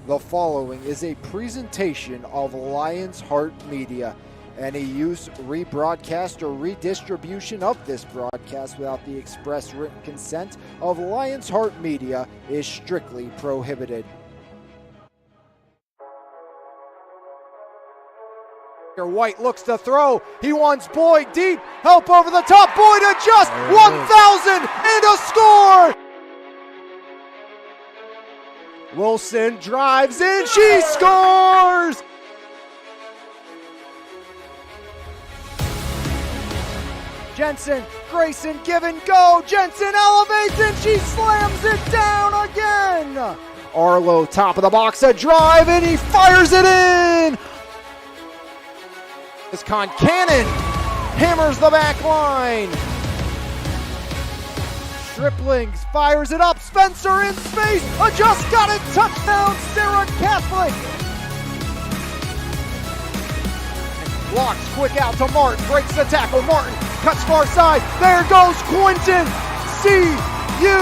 The following is a presentation of Lions Heart Media. Any use, rebroadcast, or redistribution of this broadcast without the express written consent of Lions Heart Media is strictly prohibited. White looks to throw. He wants Boyd deep. Help over the top. Boyd adjusts. 1,000 and a score. Wilson drives in. She scores. Jensen, Grayson, give and go. Jensen elevates and she slams it down again. Arlo, top of the box, a drive, and he fires it in. As Concannon hammers the back line. Striplings fires it up. Spencer in space. Just got it. Touchdown, Serra Catholic. Blocks quick out to Martin. Breaks the tackle. Martin cuts far side. There goes Quinton. See you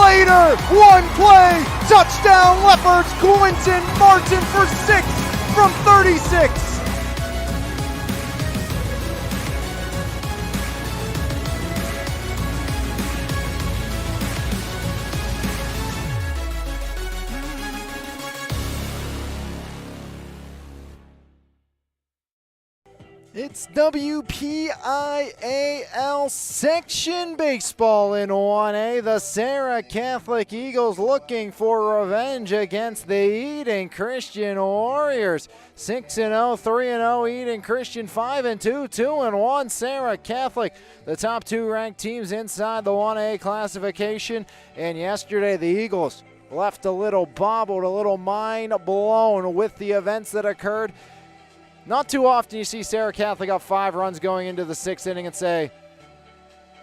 later. One play. Touchdown, Leopards. Quinton Martin for 6 from 36. It's WPIAL Section Baseball in 1A. The Serra Catholic Eagles looking for revenge against the Eden Christian Warriors. 6-0, 3-0 Eden Christian, 5-2, 2-1 Serra Catholic. The top two ranked teams inside the 1A classification. And yesterday the Eagles left a little bobbled, a little mind blown with the events that occurred. Not too often you see Serra Catholic up 5 runs going into the 6th inning and say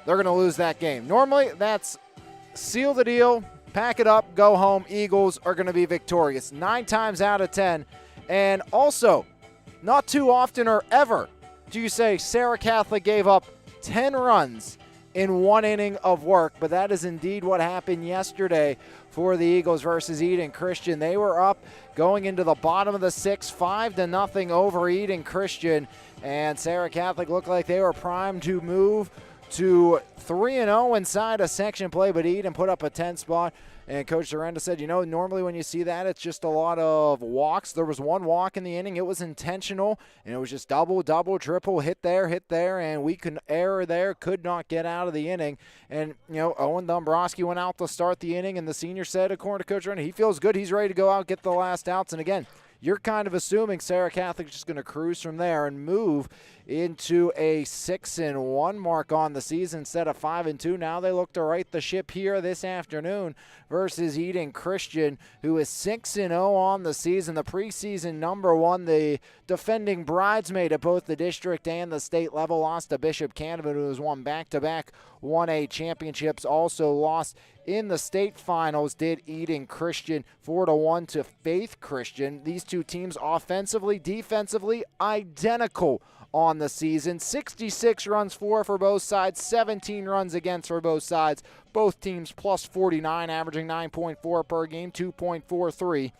they're going to lose that game. Normally, that's seal the deal, pack it up, go home. Eagles are going to be victorious 9 times out of 10. And also, not too often or ever do you say Serra Catholic gave up 10 runs in 1 inning of work, but that is indeed what happened yesterday for the Eagles versus Eden Christian. They were up going into the bottom of the 6th, 5-0 over Eden Christian, and Serra Catholic looked like they were primed to move to 3-0 inside a section play, but Eden put up a 10 spot. And Coach Serrenda said, you know, normally when you see that, it's just a lot of walks. There was 1 walk in the inning. It was intentional, and it was just double, triple, hit there, and we could error there, could not get out of the inning. And, you know, Owen Dombrowski went out to start the inning, and the senior said, according to Coach Serrenda, he feels good. He's ready to go out, get the last outs. And, again, you're kind of assuming Serra Catholic's just going to cruise from there and move into a 6-1 mark on the season instead of 5-2. Now they look to right the ship here this afternoon versus Eden Christian, who is 6-0 on the season. The preseason number 1, the defending bridesmaid at both the district and the state level, lost to Bishop Canterbury, who has won back-to-back 1A championships. Also lost in the state finals did Eden Christian 4-1 to Faith Christian. These two teams offensively, defensively, identical on the season. 66 runs for both sides, 17 runs against for both sides. Both teams plus 49, averaging 9.4 per game, 2.43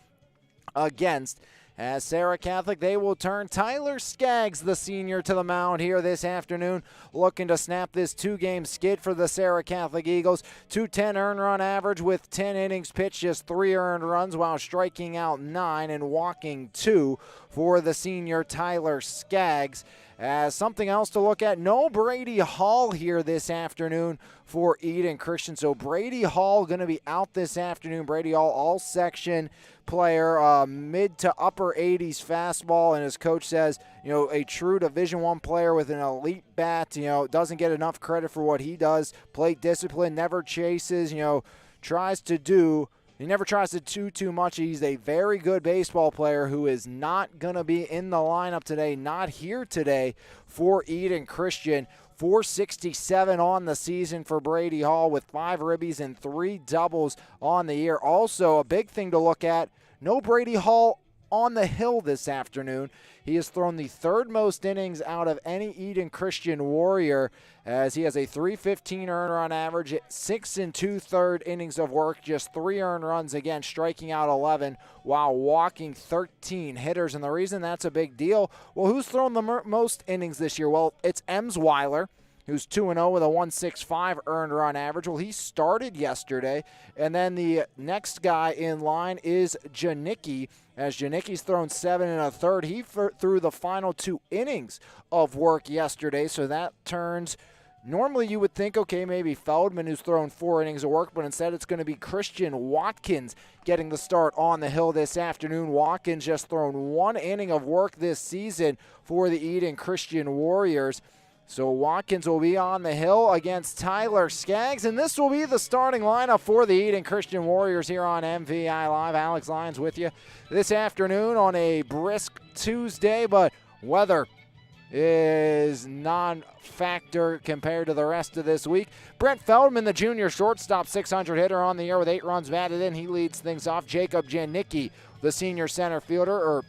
against. As Serra Catholic, they will turn Tyler Skaggs, the senior, to the mound here this afternoon, looking to snap this 2-game skid for the Serra Catholic Eagles. 210 earned run average with 10 innings pitched, just 3 earned runs while striking out 9 and walking 2 for the senior Tyler Skaggs. As something else to look at, no Brady Hall here this afternoon for Eden Christian. So Brady Hall going to be out this afternoon. Brady Hall, all-section player, mid to upper 80s fastball, and as coach says, you know, a true Division I player with an elite bat. You know, doesn't get enough credit for what he does. Plate discipline, never chases. You know, he never tries to do too much. He's a very good baseball player who is not going to be in the lineup today, not here today for Eden Christian. 467 on the season for Brady Hall with 5 ribbies and 3 doubles on the year. Also, a big thing to look at, no Brady Hall on the hill this afternoon. He has thrown the third most innings out of any Eden Christian Warrior, as he has a .315 earned run average, 6 2/3 innings of work, just 3 earned runs, again striking out 11 while walking 13 hitters. And the reason that's a big deal, well, who's thrown the most innings this year? Well, it's Emsweiler, who's 2-0 with a .165 earned run average. Well, he started yesterday. And then the next guy in line is Janicki, as Janicki's thrown 7 1/3. He threw the final 2 innings of work yesterday, so that turns, normally you would think, okay, maybe Feldman, who's thrown 4 innings of work, but instead it's going to be Christian Watkins getting the start on the hill this afternoon. Watkins just thrown 1 inning of work this season for the Eden Christian Warriors. So Watkins will be on the hill against Tyler Skaggs, and this will be the starting lineup for the Eden Christian Warriors here on MVI Live. Alex Lyons with you this afternoon on a brisk Tuesday, but weather is non-factor compared to the rest of this week. Brent Feldman, the junior shortstop, 600 hitter on the year with 8 runs batted in. He leads things off. Jacob Janicki, the senior center fielder,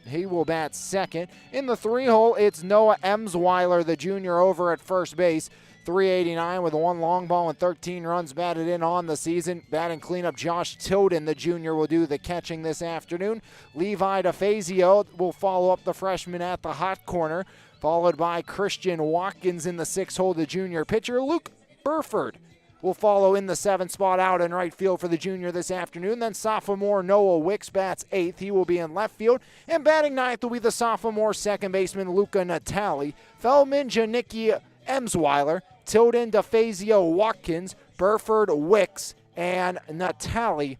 he will bat second. In the 3-hole, it's Noah Emsweiler, the junior, over at first base. .389 with 1 long ball and 13 runs batted in on the season. Batting cleanup, Josh Tilden, the junior, will do the catching this afternoon. Levi DeFazio will follow up the freshman at the hot corner, followed by Christian Watkins in the 6-hole, the junior pitcher. Luke Burford will follow in the 7th spot out in right field for the junior this afternoon. Then sophomore Noah Wicks bats 8th. He will be in left field. And batting 9th will be the sophomore second baseman Luca Natali. Feldman, Janicki, Emsweiler, Tilden, DeFazio, Watkins, Burford, Wicks, and Natali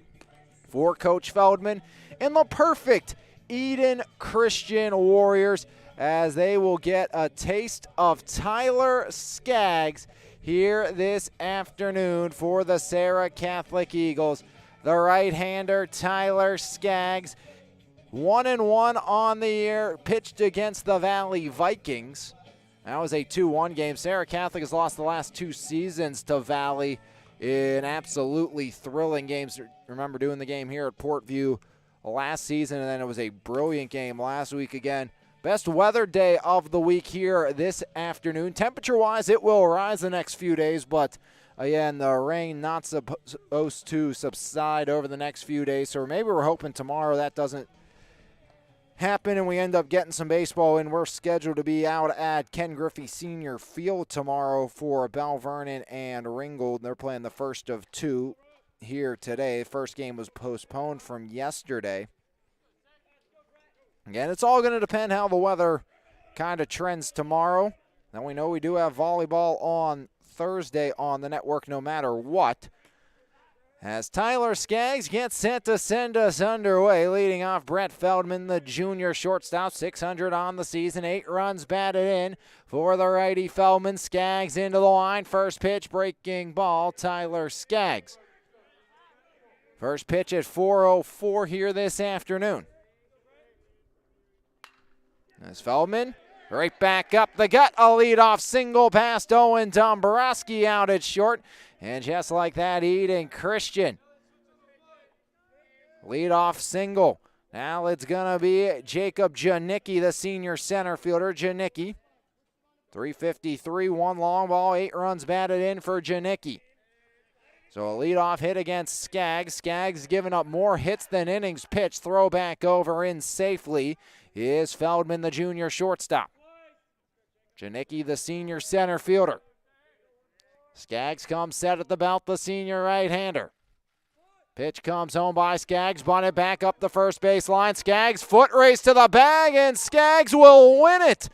for Coach Feldman. And the perfect Eden Christian Warriors, as they will get a taste of Tyler Skaggs here this afternoon for the Serra Catholic Eagles. The right-hander, Tyler Skaggs, 1-1 on the year, pitched against the Valley Vikings. That was a 2-1 game. Serra Catholic has lost the last 2 seasons to Valley in absolutely thrilling games. Remember doing the game here at Portview last season, and then it was a brilliant game last week again. Best weather day of the week here this afternoon. Temperature-wise, it will rise the next few days, but again, the rain not supposed to subside over the next few days. So maybe we're hoping tomorrow that doesn't happen and we end up getting some baseball in. We're scheduled to be out at Ken Griffey Senior Field tomorrow for Bell Vernon and Ringgold. They're playing the first of 2 here today. The first game was postponed from yesterday. Again, it's all going to depend how the weather kind of trends tomorrow. Now we know we do have volleyball on Thursday on the network no matter what. As Tyler Skaggs gets set to send us underway, leading off Brett Feldman, the junior shortstop, 600 on the season, 8 runs batted in for the righty Feldman. Skaggs into the line, first pitch, breaking ball, Tyler Skaggs. First pitch at 4:04 here this afternoon. As Feldman, right back up the gut, a leadoff single past Owen Dombrowski out at short. And just like that, Eden Christian. Leadoff single. Now it's going to be Jacob Janicki, the senior center fielder. Janicki, .353, 1 long ball, 8 runs batted in for Janicki. So a leadoff hit against Skaggs. Skaggs giving up more hits than innings pitched. Throw back over in safely is Feldman, the junior shortstop. Janicki, the senior center fielder. Skaggs comes set at the belt, the senior right-hander. Pitch comes home by Skaggs, bunted back up the first base line. Skaggs, foot race to the bag, and Skaggs will win it.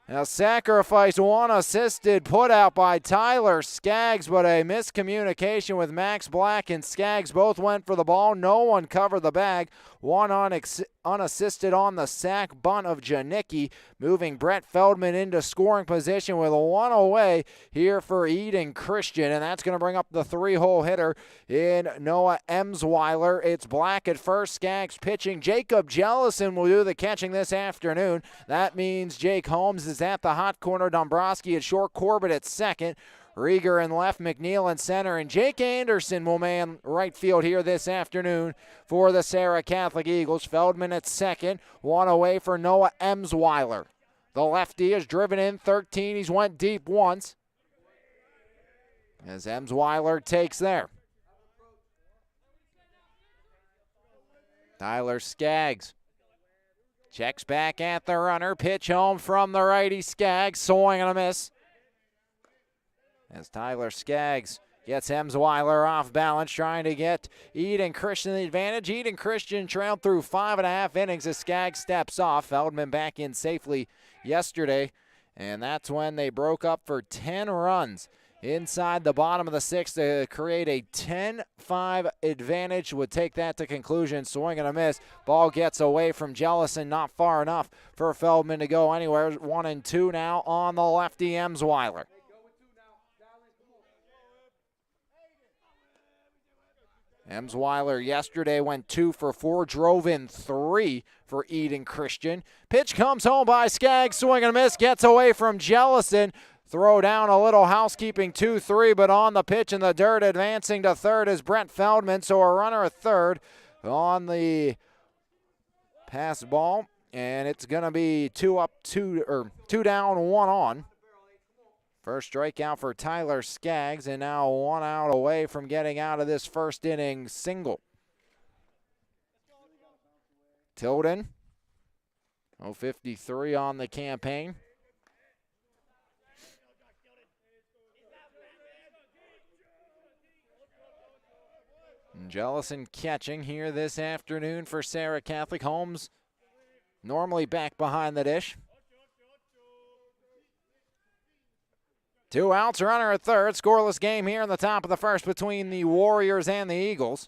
A sacrifice, 1 assisted put out by Tyler Skaggs, but a miscommunication with Max Black and Skaggs. Both went for the ball. No one covered the bag. 1 unassisted on the sack bunt of Janicki, moving Brett Feldman into scoring position with 1 away here for Eden Christian. And that's going to bring up the 3-hole hitter in Noah Emsweiler. It's Black at first, Skaggs pitching. Jacob Jellison will do the catching this afternoon. That means Jake Holmes is at the hot corner. Dombrowski at short, Corbett at second. Rieger in left, McNeil in center, and Jake Anderson will man right field here this afternoon for the Serra Catholic Eagles. Feldman at second, one away for Noah Emsweiler. The lefty is driven in 13. He's went deep once as Emsweiler takes there. Tyler Skaggs checks back at the runner. Pitch home from the righty. Skaggs swing and a miss. As Tyler Skaggs gets Emsweiler off balance, trying to get Eden Christian the advantage. Eden Christian trailed through 5.5 innings as Skaggs steps off. Feldman back in safely yesterday, and that's when they broke up for 10 runs inside the bottom of the sixth to create a 10-5 advantage. Would take that to conclusion. Swing and a miss. Ball gets away from Jellison, not far enough for Feldman to go anywhere. 1-2 now on the lefty Emsweiler. Emsweiler yesterday went 2 for 4, drove in 3 for Eden Christian. Pitch comes home by Skaggs, swing and a miss, gets away from Jellison. Throw down a little housekeeping 2-3, but on the pitch in the dirt, advancing to third is Brent Feldman. So a runner at third on the pass ball, and it's going to be 2 down, 1 on. First strikeout for Tyler Skaggs, and now 1 out away from getting out of this first inning single. Tilden, 053 on the campaign. And Jellison catching here this afternoon for Serra Catholic. Holmes normally back behind the dish. 2 outs, runner at third. Scoreless game here in the top of the first between the Warriors and the Eagles.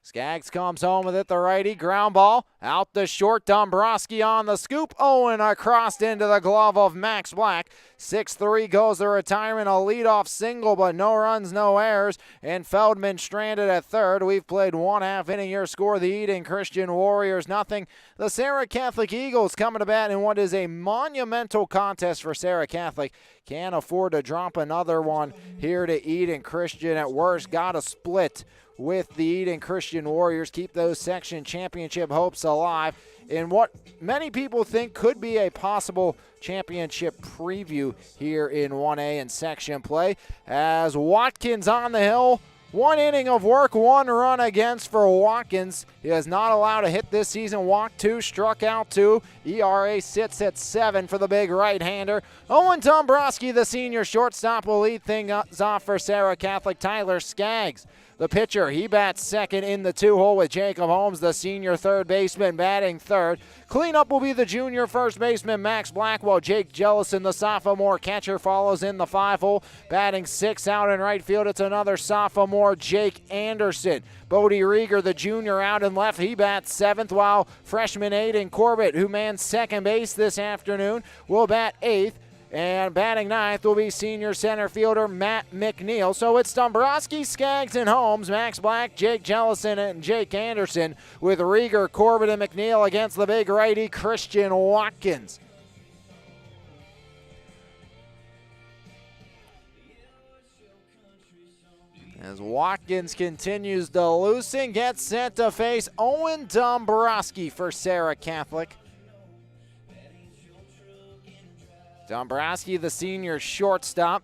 Skaggs comes home with it, the righty. Ground ball out the short. Dombrowski on the scoop. Owen across into the glove of Max Black. 6-3 goes the retirement. A leadoff single, but no runs, no errors. And Feldman stranded at third. We've played 1/2 inning. Your score, the Eden Christian Warriors, nothing. The Serra Catholic Eagles coming to bat in what is a monumental contest for Serra Catholic. Can't afford to drop another one here to Eden Christian. At worst, got a split with the Eden Christian Warriors. Keep those section championship hopes alive in what many people think could be a possible championship preview here in 1A and section play. As Watkins on the hill, 1 inning of work, 1 run against for Watkins. He has not allowed a hit this season. Walked 2, struck out 2. ERA sits at 7 for the big right-hander. Owen Dombrowski, the senior shortstop, will lead things off for Serra Catholic. Tyler Skaggs, the pitcher, he bats second in the 2-hole with Jacob Holmes, the senior third baseman, batting third. Cleanup will be the junior first baseman, Max Black, while Jake Jellison, the sophomore catcher, follows in the 5-hole. Batting 6 out in right field, it's another sophomore, Jake Anderson. Bodie Rieger, the junior, out in left. He bats 7th, while freshman Aiden Corbett, who mans second base this afternoon, will bat 8th. And batting 9th will be senior center fielder Matt McNeil. So it's Dombrowski, Skaggs, and Holmes, Max Black, Jake Jellison, and Jake Anderson, with Rieger, Corbett, and McNeil against the big righty Christian Watkins. As Watkins continues to loosen, gets set to face Owen Dombrowski for Serra Catholic. Dombrowski, the senior shortstop.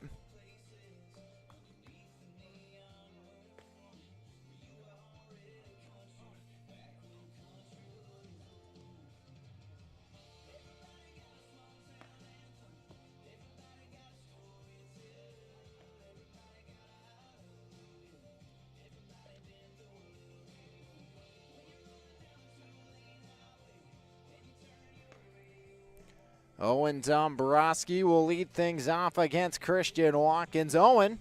Owen Dombrowski will lead things off against Christian Watkins. Owen,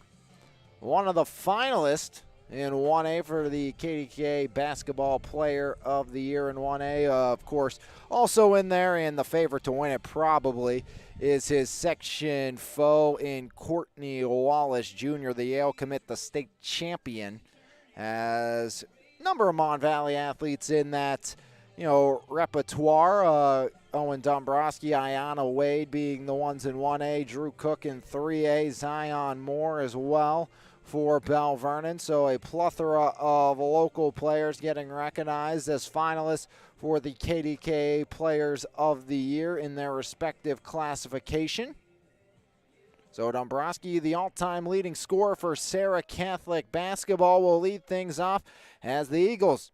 one of the finalists in 1A for the KDK Basketball Player of the Year in 1A. Of course, also in there, and the favorite to win it probably is his section foe in Courtney Wallace Jr., the Yale commit, the state champion. As a number of Mon Valley athletes in that repertoire. Owen Dombrowski, Ayanna Wade being the ones in 1A, Drew Cook in 3A, Zion Moore as well for Bell Vernon. So a plethora of local players getting recognized as finalists for the KDKA Players of the Year in their respective classification. So Dombrowski, the all-time leading scorer for Serra Catholic basketball, will lead things off as the Eagles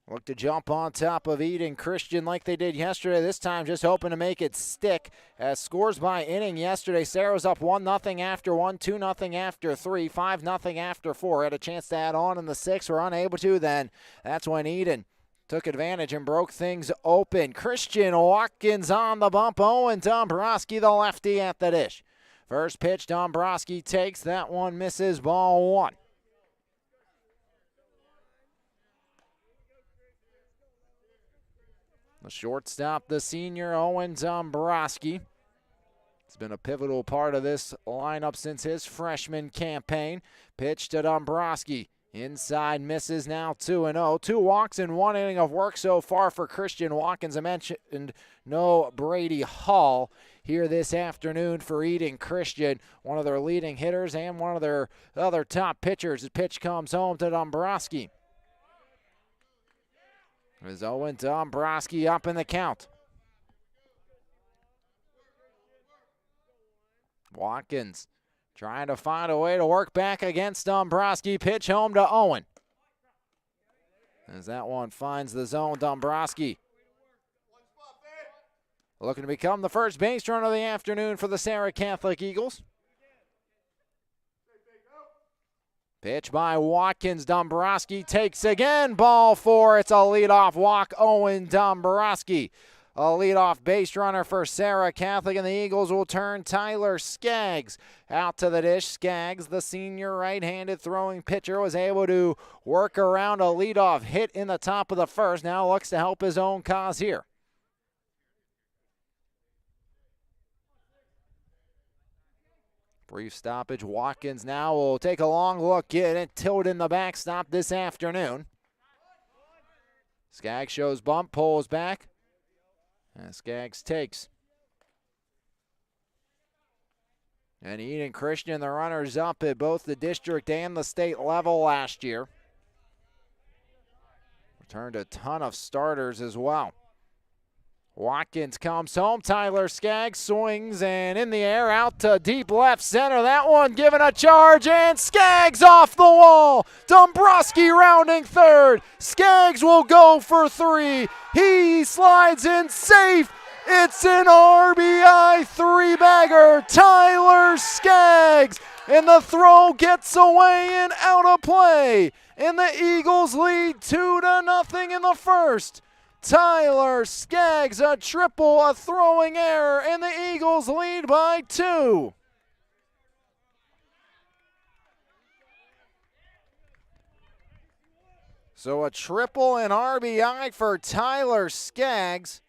look to jump on top of Eden Christian like they did yesterday, this time just hoping to make it stick. As scores by inning yesterday, Serra was up 1-0 after 1, 2-0 after 3, 5-0 after 4. Had a chance to add on in the 6th, were unable to then. That's when Eden took advantage and broke things open. Christian Watkins on the bump. Owen Dombrowski, the lefty, at the dish. First pitch, Dombrowski takes. That one misses, ball 1. The shortstop, the senior, Owen Dombrowski. It's been a pivotal part of this lineup since his freshman campaign. Pitch to Dombrowski. Inside, misses, now 2-0. 2 walks in 1 inning of work so far for Christian Watkins. I mentioned no Brady Hall here this afternoon for Eden Christian, one of their leading hitters and one of their other top pitchers. The pitch comes home to Dombrowski. As Owen Dombrowski up in the count. Watkins trying to find a way to work back against Dombrowski. Pitch home to Owen. As that one finds the zone, Dombrowski looking to become the first base runner of the afternoon for the Serra Catholic Eagles. Pitch by Watkins. Dombrowski takes again. Ball 4. It's a leadoff walk. Owen Dombrowski, a leadoff base runner for Serra Catholic, and the Eagles will turn Tyler Skaggs out to the dish. Skaggs, the senior right-handed throwing pitcher, was able to work around a leadoff hit in the top of the first. Now looks to help his own cause here. Brief stoppage. Watkins now will take a long look, get it tilted in the backstop this afternoon. Skaggs shows bump, pulls back, and Skaggs takes. And Eden Christian, the runners up at both the district and the state level last year. Returned a ton of starters as well. Watkins comes home. Tyler Skaggs swings and in the air out to deep left center. That one given a charge, and Skaggs off the wall. Dombrowski rounding third. Skaggs will go for 3. He slides in safe. It's an RBI 3-bagger. Tyler Skaggs. And the throw gets away and out of play. And the Eagles lead 2-0 in the first. Tyler Skaggs, a triple, a throwing error, and the Eagles lead by 2. So a triple and RBI for Tyler Skaggs.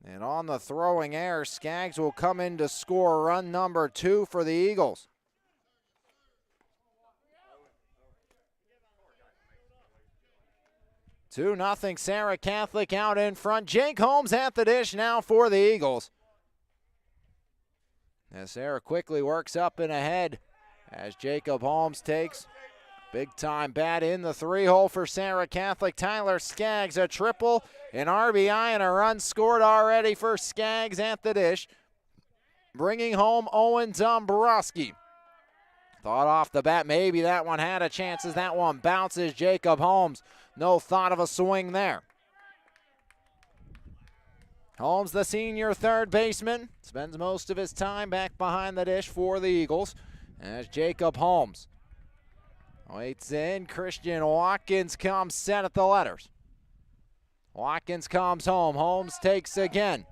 And on the throwing error, Skaggs will come in to score run number 2 for the Eagles. 2-0 Serra Catholic out in front. Jake Holmes at the dish now for the Eagles. As Serra quickly works up and ahead as Jacob Holmes takes big-time bat in the 3-hole for Serra Catholic. Tyler Skaggs, a triple, an RBI, and a run scored already for Skaggs at the dish, bringing home Owen Dombrowski. Thought off the bat maybe that one had a chance as that one bounces. Jacob Holmes, no thought of a swing there. Holmes, the senior third baseman, spends most of his time back behind the dish for the Eagles. As Jacob Holmes waits in, Christian Watkins comes set at the letters. Watkins comes home. Holmes takes again.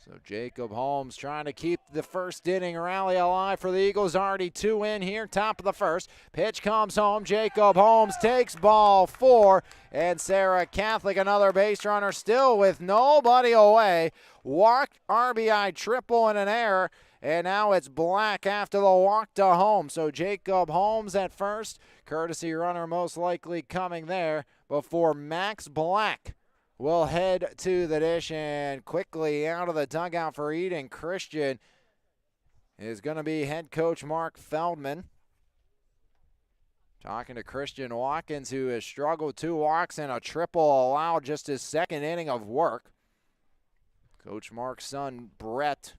So Jacob Holmes trying to keep the first inning rally alive for the Eagles. Already 2 in here, top of the first. Pitch comes home. Jacob Holmes takes ball 4. And Serra Catholic, another base runner, still with nobody away. Walk, RBI triple and an error. And now it's Black after the walk to home. So Jacob Holmes at first. Courtesy runner most likely coming there before Max Black will head to the dish, and quickly out of the dugout for Eden Christian is going to be head coach Mark Feldman. Talking to Christian Watkins, who has struggled 2 walks and a triple allowed just his second inning of work. Coach Mark's son, Brett,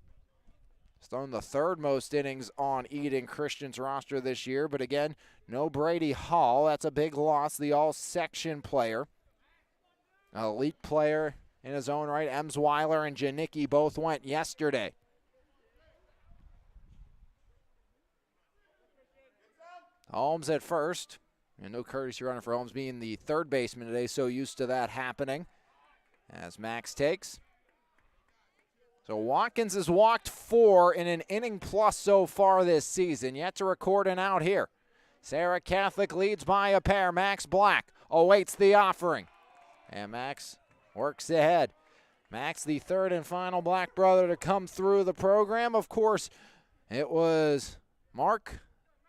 has thrown the 3rd most innings on Eden Christian's roster this year, but again, no Brady Hall. That's a big loss, the all-section player. An elite player in his own right. Emsweiler and Janicki both went yesterday. Holmes at first. And no courtesy runner for Holmes, being the 3rd baseman today, so used to that happening. As Max takes. So Watkins has walked 4 in an inning plus so far this season. Yet to record an out here. Serra Catholic leads by a pair. Max Black awaits the offering. And Max works ahead. Max, the 3rd and final Black brother to come through the program. Of course, it was Mark,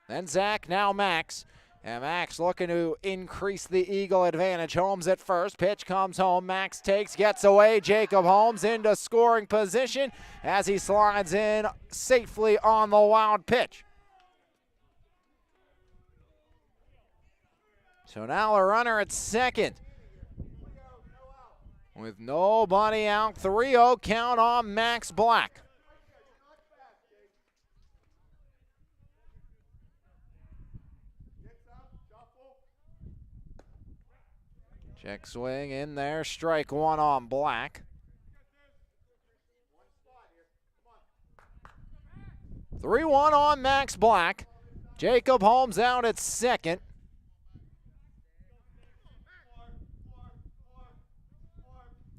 then Zach, now Max. And Max looking to increase the Eagle advantage. Holmes at first. Pitch comes home. Max takes, gets away. Jacob Holmes into scoring position as he slides in safely on the wild pitch. So now a runner at second. With nobody out, 3-0 count on Max Black. Check swing in there, strike 1 on Black. 3-1 on Max Black. Jacob Holmes out at second.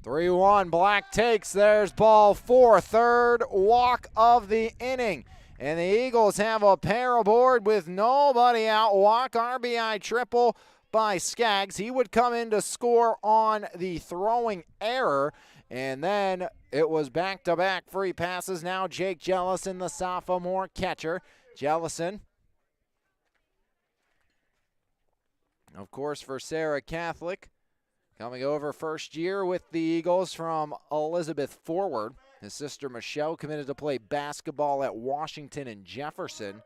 3-1, Black takes, there's ball 4, 3rd walk of the inning. And the Eagles have a pair aboard with nobody out. Walk, RBI triple by Skaggs. He would come in to score on the throwing error. And then it was back-to-back free passes. Now Jake Jellison, the sophomore catcher. Jellison, of course, for Serra Catholic. Coming over first year with the Eagles from Elizabeth Forward. His sister Michelle committed to play basketball at Washington and Jefferson.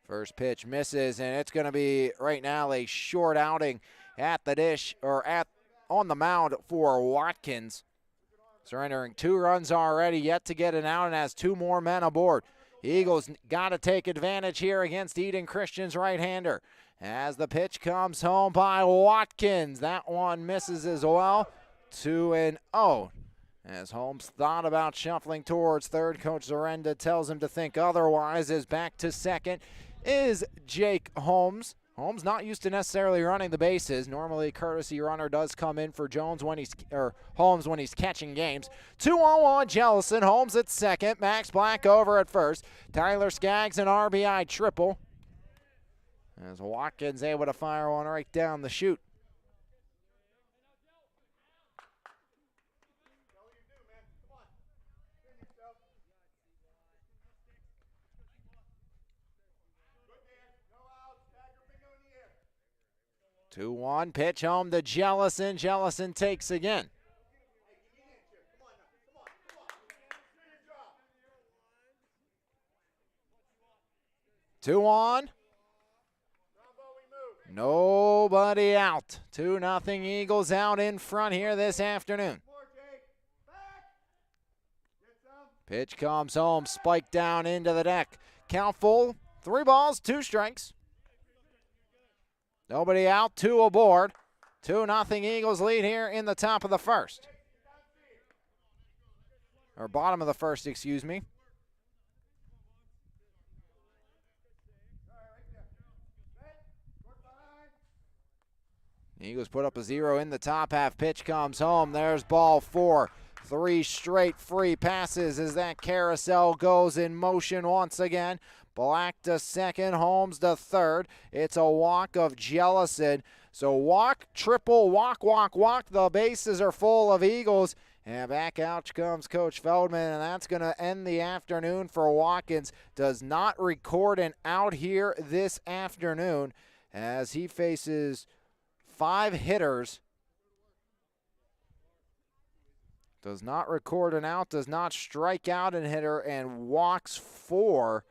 First pitch misses, and it's going to be right now a short outing at the dish, or on the mound for Watkins. Surrendering 2 runs already, yet to get an out, and has 2 more men aboard. Eagles got to take advantage here against Eden Christian's right-hander. As the pitch comes home by Watkins. That one misses as well. 2-0. As Holmes thought about shuffling towards third, Coach Zorenda tells him to think otherwise. Is back to second is Jake Holmes. Holmes not used to necessarily running the bases. Normally, courtesy runner does come in for Holmes when he's catching games. 2-0 on Jellison. Holmes at second. Max Black over at first. Tyler Skaggs an RBI triple. As Watkins able to fire one right down the chute. Two 2-1 pitch home to Jellison. Jellison takes again. Two on. Nobody out. 2-0 Eagles out in front here this afternoon. Pitch comes home, spiked down into the deck. Count full, 3 balls, 2 strikes. Nobody out, 2 aboard. 2-0 Eagles lead here in the top of the first. Or bottom of the first, excuse me. The Eagles put up a 0 in the top half. Pitch comes home. There's ball 4. 3 straight free passes as that carousel goes in motion once again. Black to second, Holmes to third. It's a walk of Jellison. So walk, triple, walk, walk, walk. The bases are full of Eagles. And back out comes Coach Feldman, and that's going to end the afternoon for Watkins. Does not record an out here this afternoon as he faces 5 hitters. Does not record an out, does not strike out a hitter, and walks 4.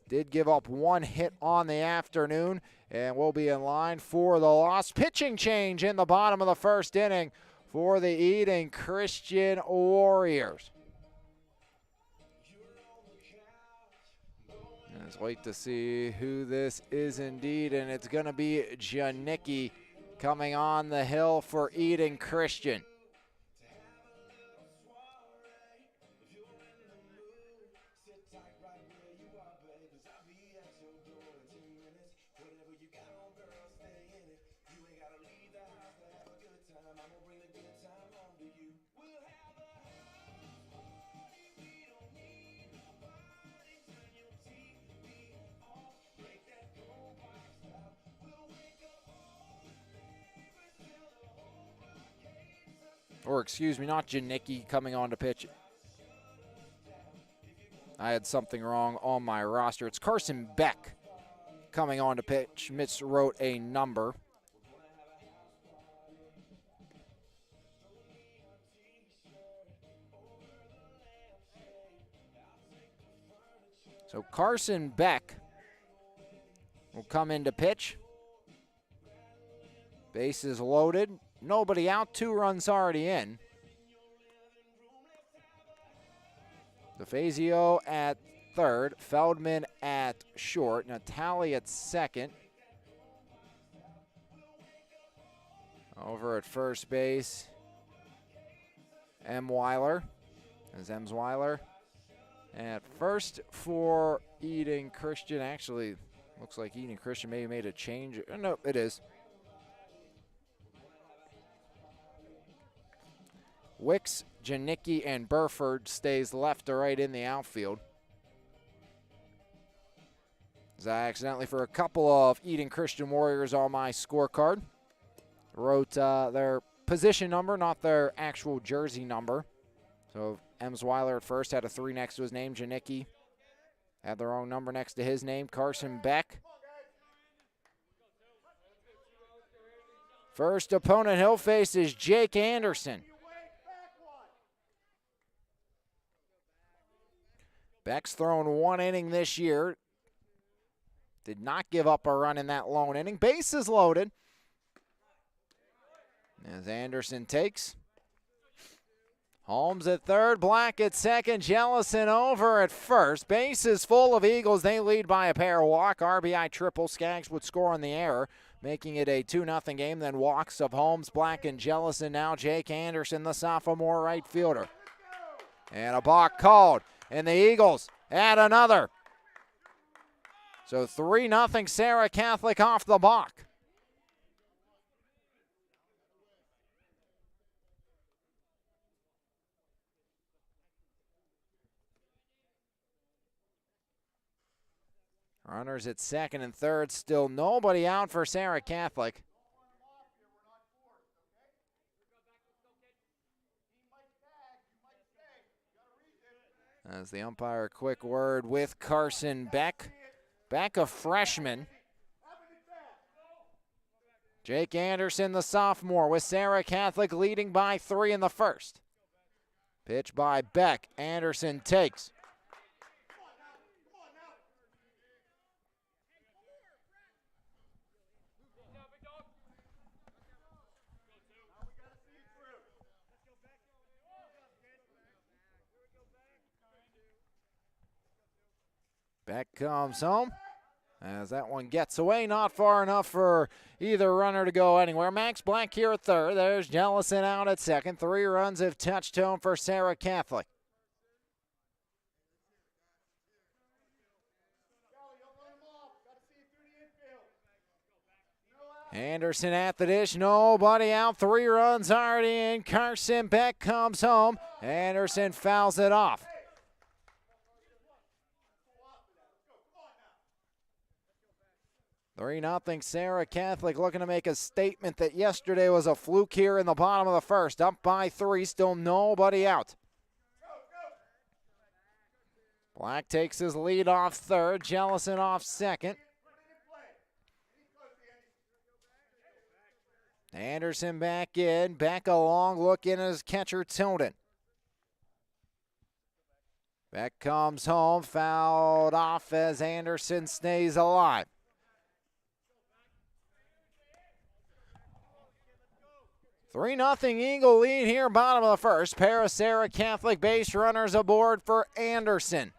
Did give up 1 hit on the afternoon, and will be in line for the loss. Pitching change in the bottom of the first inning for the Eden Christian Warriors. Let's wait to see who this is indeed, and it's going to be Janicki coming on the hill for Eden Christian. Or excuse me, not Janicki coming on to pitch. I had something wrong on my roster. It's Carson Beck coming on to pitch. Miswrote a number. So Carson Beck will come in to pitch. Bases loaded. Nobody out, 2 runs already in. DeFazio at third, Feldman at short, Natali at second. Over at first base, Weiler. As Weiler at first for Eden Christian. Actually, looks like Eden Christian maybe made a change. No, it is. Wicks, Janicki, and Burford stays left to right in the outfield. As I accidentally, for a couple of Eden Christian Warriors on my scorecard, wrote their position number, not their actual jersey number. So Weiler at first had a 3 next to his name. Janicki had their own number next to his name. Carson Beck. First opponent he'll face is Jake Anderson. Beck's thrown 1 inning this year. Did not give up a run in that lone inning. Bases loaded. As Anderson takes. Holmes at third, Black at second, Jellison over at first. Bases full of Eagles. They lead by a pair. Walk, RBI triple. Skaggs would score on the error, making it a 2-0 game. Then walks of Holmes, Black, and Jellison. Now Jake Anderson, the sophomore right fielder. And a balk called. And the Eagles add another. So 3-0 Serra Catholic off the balk. Runners at second and third. Still nobody out for Serra Catholic. As the umpire, a quick word with Carson Beck. Beck, a freshman. Jake Anderson, the sophomore, with Serra Catholic leading by 3 in the first. Pitch by Beck. Anderson takes. Beck comes home as that one gets away, not far enough for either runner to go anywhere. Max Black here at third. There's Jellison out at second. 3 runs have touched home for Serra Catholic. Anderson at the dish, nobody out, 3 runs already in. Carson Beck comes home. Anderson fouls it off. Three 0 Serra Catholic looking to make a statement that yesterday was a fluke here in the bottom of the first. Up by 3, still nobody out. Black takes his lead off third, Jellison off second. Anderson back in, back a long look in as catcher Tilden. Beck comes home, fouled off as Anderson stays alive. 3-0 Eagle lead here, bottom of the first. Pair of Serra Catholic base runners aboard for Anderson.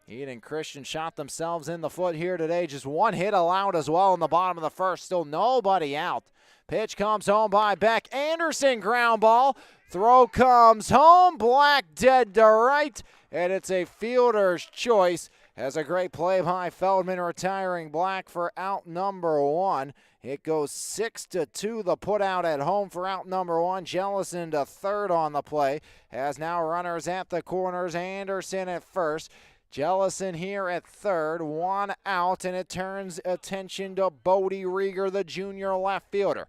Eden Christian shot themselves in the foot here today. Just 1 hit allowed as well in the bottom of the first. Still nobody out. Pitch comes home by Beck. Anderson ground ball. Throw comes home. Black dead to right. And it's a fielder's choice. Has a great play by Feldman retiring Black for out number 1. It goes 6-2, the put out at home for out number 1. Jellison to third on the play. Has now runners at the corners. Anderson at first. Jellison here at third, 1 out, and it turns attention to Bodie Rieger, the junior left fielder.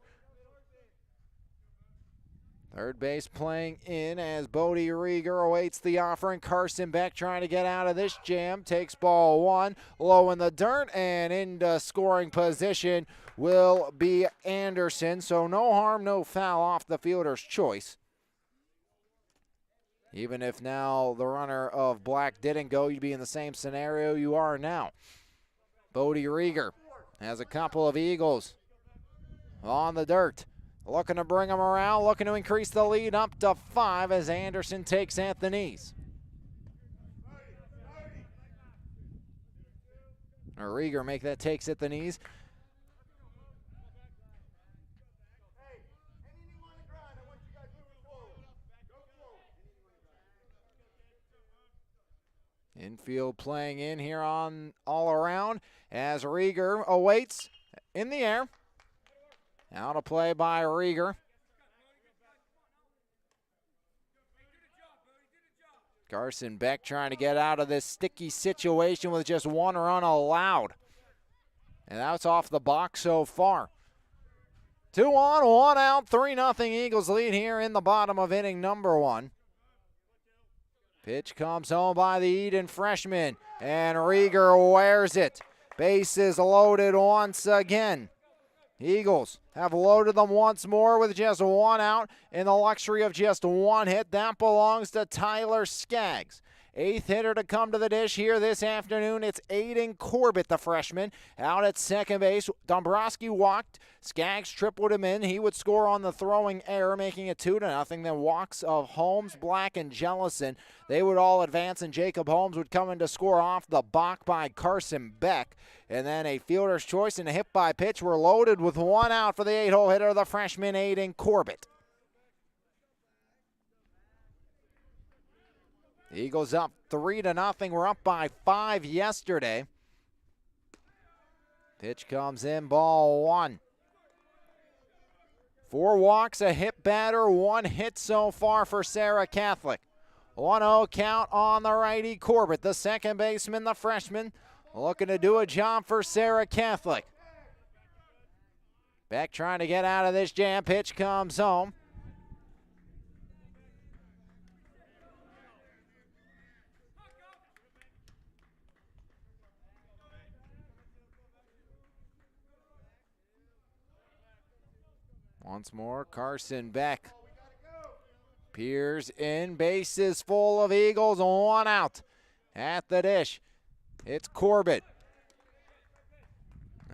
Third base playing in as Bodie Rieger awaits the offering. Carson Beck trying to get out of this jam. Takes ball 1, low in the dirt, and into scoring position will be Anderson. So no harm, no foul off the fielder's choice. Even if now the runner of Black didn't go, you'd be in the same scenario you are now. Bodie Rieger has a couple of Eagles on the dirt. Looking to bring them around, looking to increase the lead up to 5 as Anderson takes at the knees. Rieger make that takes at the knees. Infield playing in here on all around as Rieger awaits in the air. Out of play by Rieger. Carson Beck trying to get out of this sticky situation with just 1 run allowed. And that's off the box so far. 2 on, 1 out, 3-0 Eagles lead here in the bottom of inning number 1. Pitch comes home by the Eden freshman, and Rieger wears it. Bases loaded once again. Eagles have loaded them once more with just 1 out and the luxury of just 1 hit. That belongs to Tyler Skaggs. 8th hitter to come to the dish here this afternoon. It's Aiden Corbett, the freshman, out at second base. Dombrowski walked. Skaggs tripled him in. He would score on the throwing error, making it 2-0. Then walks of Holmes, Black, and Jellison. They would all advance, and Jacob Holmes would come in to score off the balk by Carson Beck. And then a fielder's choice and a hit by pitch were loaded with 1 out for the 8-hole hitter, the freshman Aiden Corbett. Eagles up 3-0. We're up by 5 yesterday. Pitch comes in, ball 1. 4 walks, a hit batter, 1 hit so far for Serra Catholic. 1-0 count on the righty Corbett, the second baseman, the freshman, looking to do a job for Serra Catholic. Beck trying to get out of this jam. Pitch comes home. Once more, Carson Beck peers in, bases full of Eagles, 1 out at the dish. It's Corbett.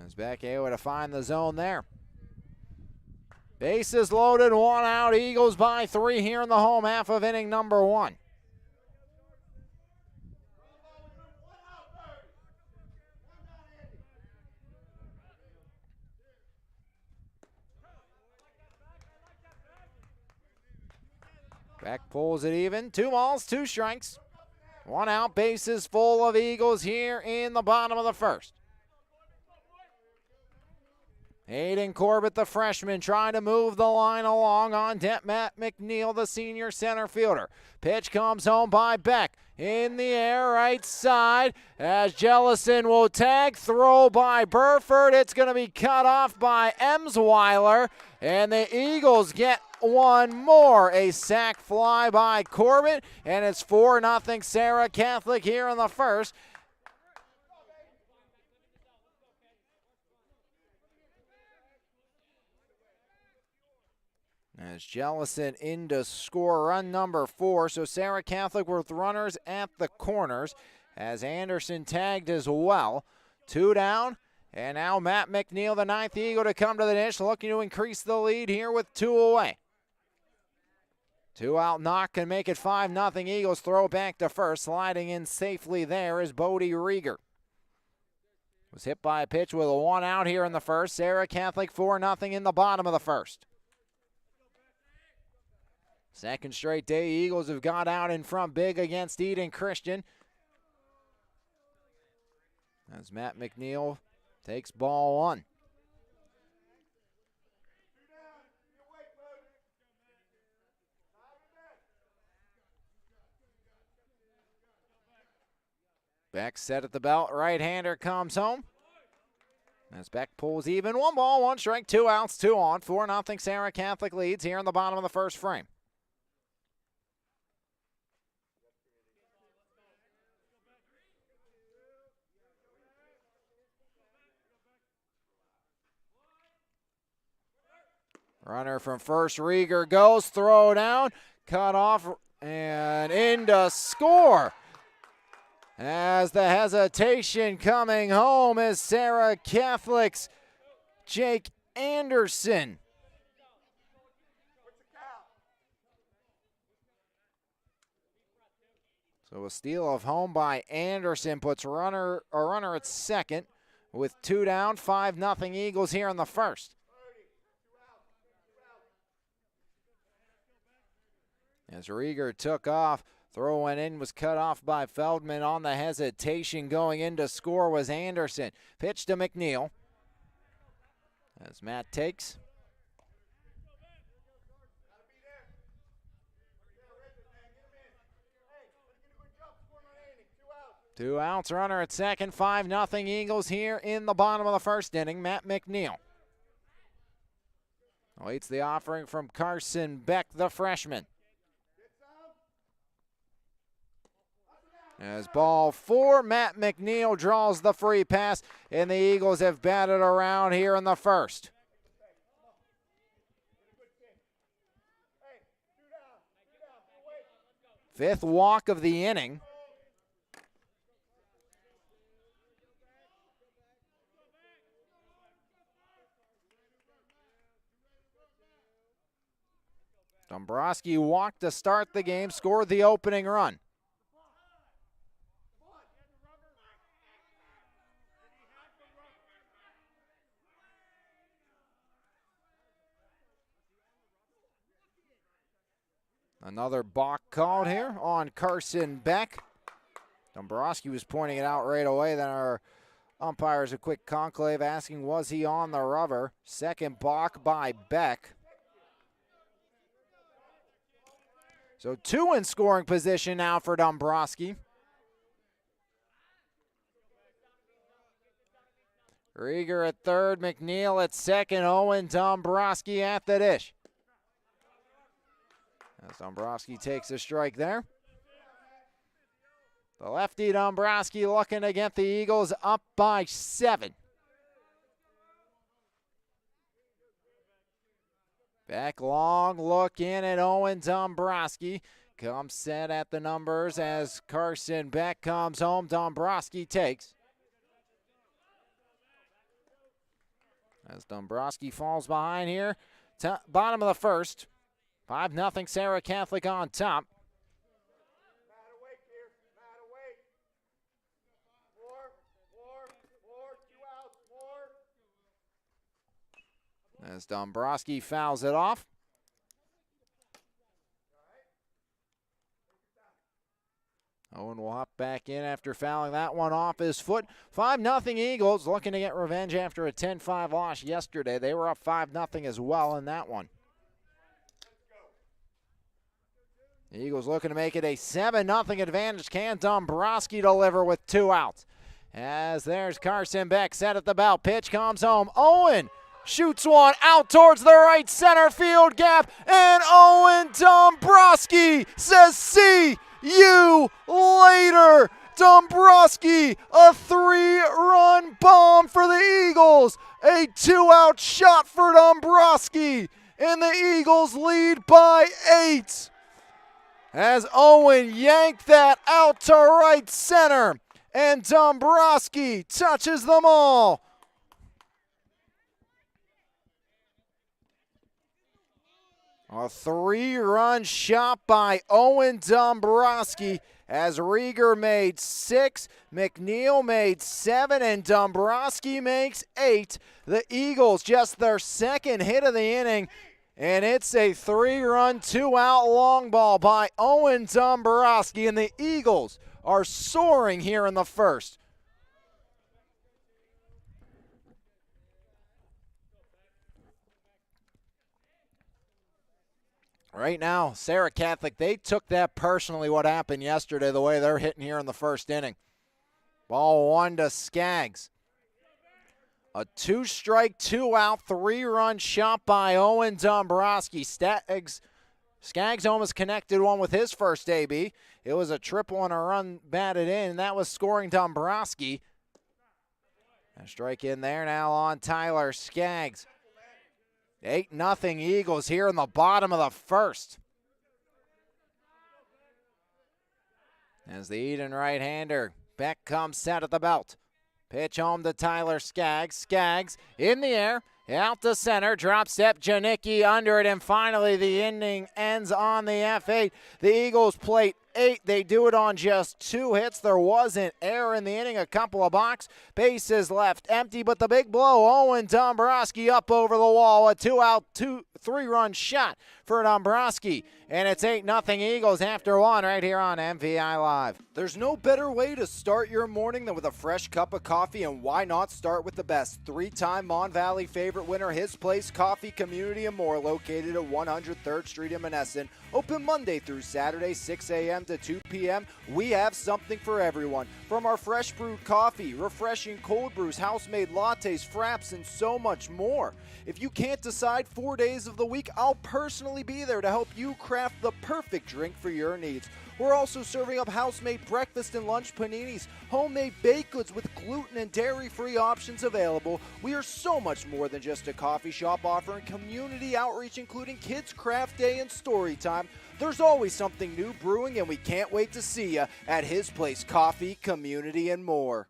As Beck able to find the zone there. Bases loaded, 1 out, Eagles by 3 here in the home half of inning number 1. Beck pulls it even. 2 balls, 2 strikes. 1 out, bases full of Eagles here in the bottom of the first. Hayden Corbett, the freshman, trying to move the line along on deck. Matt McNeil, the senior center fielder. Pitch comes home by Beck. In the air, right side, as Jellison will tag. Throw by Burford. It's going to be cut off by Emsweiler, and the Eagles get one more. A sac fly by Corbett, and it's 4-0 Serra Catholic here in the first. As Jellison in to score run number 4. So Serra Catholic with runners at the corners as Anderson tagged as well. 2 down, and now Matt McNeil, the 9th Eagle, to come to the dish, looking to increase the lead here with 2 away. 2 out knock can make it 5-0 Eagles. Throw back to first. Sliding in safely there is Bodie Rieger. Was hit by a pitch with a 1 out here in the first. Serra Catholic 4-0 in the bottom of the first. Second straight day, Eagles have got out in front big against Eden Christian. As Matt McNeil takes ball 1. Beck set at the belt, right-hander comes home. As Beck pulls even, 1 ball, 1 strike, 2 outs, 2 on. 4-0 Serra Catholic leads here in the bottom of the first frame. Runner from first, Rieger goes, throw down, cut off, and in to score. As the hesitation coming home is Serra Catholic's Jake Anderson. So a steal of home by Anderson puts a runner at second with 2 down, 5-0 Eagles here in the first. As Rieger took off, throw went in, was cut off by Feldman. On the hesitation going in to score was Anderson. Pitch to McNeil. As Matt takes. Two outs, runner at second, 5-0 Eagles here in the bottom of the first inning. Matt McNeil awaits the offering from Carson Beck, the freshman. As ball 4, Matt McNeil draws the free pass, and the Eagles have batted around here in the first. Fifth walk of the inning. Dombrowski walked to start the game, scored the opening run. Another balk called here on Carson Beck. Dombrowski was pointing it out right away. Then our umpires a quick conclave asking, was he on the rubber? Second balk by Beck. So 2 in scoring position now for Dombrowski. Rieger at third, McNeil at second, Owen Dombrowski at the dish. As Dombrowski takes a strike there. The lefty Dombrowski looking to get the Eagles up by 7. Back long, look in at Owen Dombrowski. Comes set at the numbers as Carson Beck comes home. Dombrowski takes. As Dombrowski falls behind here. Bottom of the first. 5-0 Serra Catholic on top. As Dombrowski fouls it off. Owen will hop back in after fouling that one off his foot. 5-0 Eagles looking to get revenge after a 10-5 loss yesterday. They were up 5-0 as well in that one. The Eagles looking to make it a 7-0 advantage. Can Dombrowski deliver with 2 outs? As there's Carson Beck set at the belt. Pitch comes home. Owen shoots one out towards the right center field gap. And Owen Dombrowski says, see you later. Dombrowski, a 3-run bomb for the Eagles. A 2-out shot for Dombrowski. And the Eagles lead by 8. As Owen yanked that out to right center, and Dombrowski touches them all. A 3-run shot by Owen Dombrowski, as Rieger made 6, McNeil made 7, and Dombrowski makes 8. The Eagles just their second hit of the inning. And it's a 3-run, 2-out long ball by Owen Dombrowski, and the Eagles are soaring here in the first. Right now, Serra Catholic, they took that personally, what happened yesterday, the way they're hitting here in the first inning. Ball 1 to Skaggs. A 2-strike, 2-out, 3-run shot by Owen Dombrowski. Skaggs almost connected one with his first AB. It was a triple and a run batted in, and that was scoring Dombrowski. A strike in there now on Tyler Skaggs. 8-0 Eagles here in the bottom of the first. As the Eden right-hander, Beck comes set at the belt. Pitch home to Tyler Skaggs. Skaggs in the air, out to center, drop step, Janicki under it, and finally the inning ends on the F8. The Eagles plate 8. They do it on just 2 hits. There was an error in the inning, a couple of box. Bases left empty, but the big blow, Owen Dombrowski up over the wall. A 2-out, 3-run shot for Dombrowski. And it's 8-0 Eagles after 1 right here on MVI Live. There's no better way to start your morning than with a fresh cup of coffee, and why not start with the best? 3-time Mon Valley favorite winner, His Place Coffee Community and More, located at 103rd Street in Monessen. Open Monday through Saturday, 6 a.m. to 2 p.m. We have something for everyone. From our fresh brewed coffee, refreshing cold brews, house-made lattes, fraps, and so much more. If you can't decide 4 days of the week, I'll personally be there to help you craft the perfect drink for your needs. We're also serving up house-made breakfast and lunch paninis, homemade baked goods with gluten and dairy-free options available. We are so much more than just a coffee shop, offering community outreach, including Kids Craft Day and Story Time. There's always something new brewing, and we can't wait to see you at His Place Coffee, Community, and More.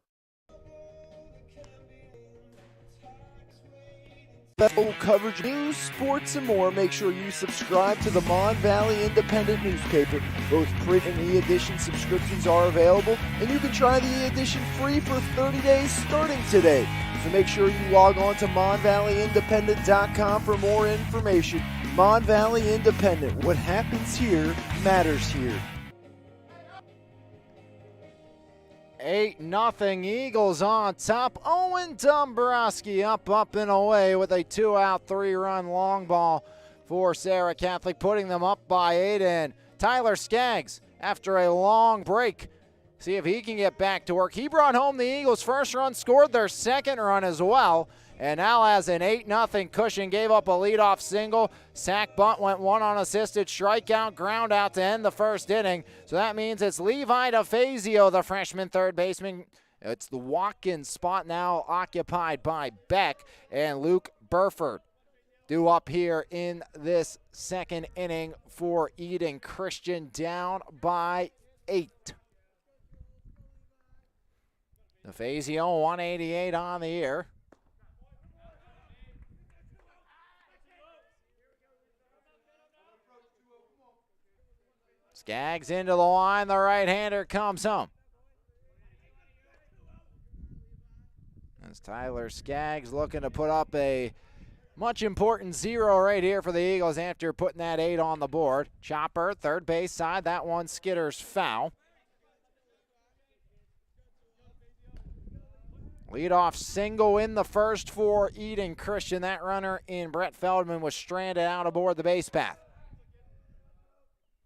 Full coverage, news, sports, and more. Make sure you subscribe to the Mon Valley Independent newspaper. Both print and e-edition subscriptions are available, and you can try the e-edition free for 30 days starting today. So make sure you log on to monvalleyindependent.com for more information. Mon Valley Independent, what happens here matters here. 8-0 Eagles on top. Owen Dombrowski up and away with a 2-out, 3-run long ball for Serra Catholic, putting them up by 8. And Tyler Skaggs, after a long break, see if he can get back to work. He brought home the Eagles' first run, scored their second run as well, and now has an 8-0 cushion. Gave up a leadoff single. Sack bunt, went 1 unassisted, strikeout, ground out to end the first inning. So that means it's Levi DeFazio, the freshman third baseman. It's the walk-in spot now occupied by Beck and Luke Burford. Due up here in this second inning for Eden Christian, down by 8. DeFazio, 188 on the year. Skaggs into the line, the right-hander comes home. As Tyler Skaggs looking to put up a much important 0 right here for the Eagles after putting that 8 on the board. Chopper, third base side, that one skitters foul. Leadoff single in the first for Eden Christian. That runner in Brett Feldman was stranded out aboard the base path.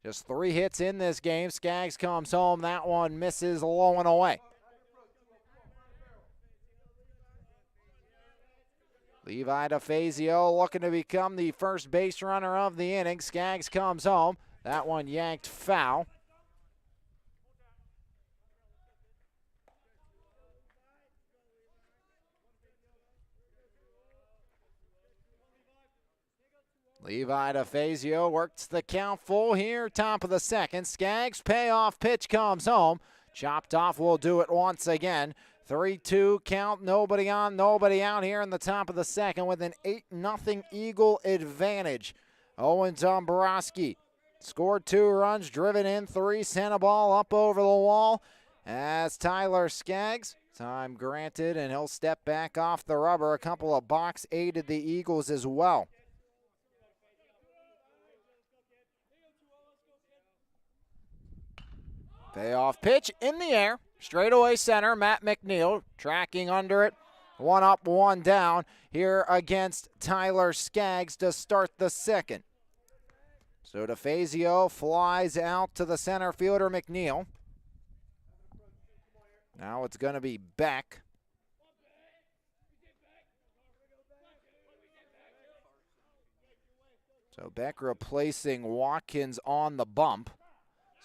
Just 3 hits in this game. Skaggs comes home. That one misses low and away. Levi DeFazio looking to become the first base runner of the inning. Skaggs comes home. That one yanked foul. Levi DeFazio works the count full here, top of the second. Skaggs payoff pitch comes home. Chopped off, will do it once again. 3-2 count, nobody on, nobody out here in the top of the second with an 8-0 Eagle advantage. Owen Dombrowski scored 2 runs, driven in 3, sent a ball up over the wall as Tyler Skaggs. Time granted, and he'll step back off the rubber. A couple of box aided the Eagles as well. Payoff pitch in the air. Straightaway center, Matt McNeil tracking under it. 1 up, 1 down here against Tyler Skaggs to start the second. So DeFazio flies out to the center fielder, McNeil. Now it's going to be Beck. So Beck replacing Watkins on the bump.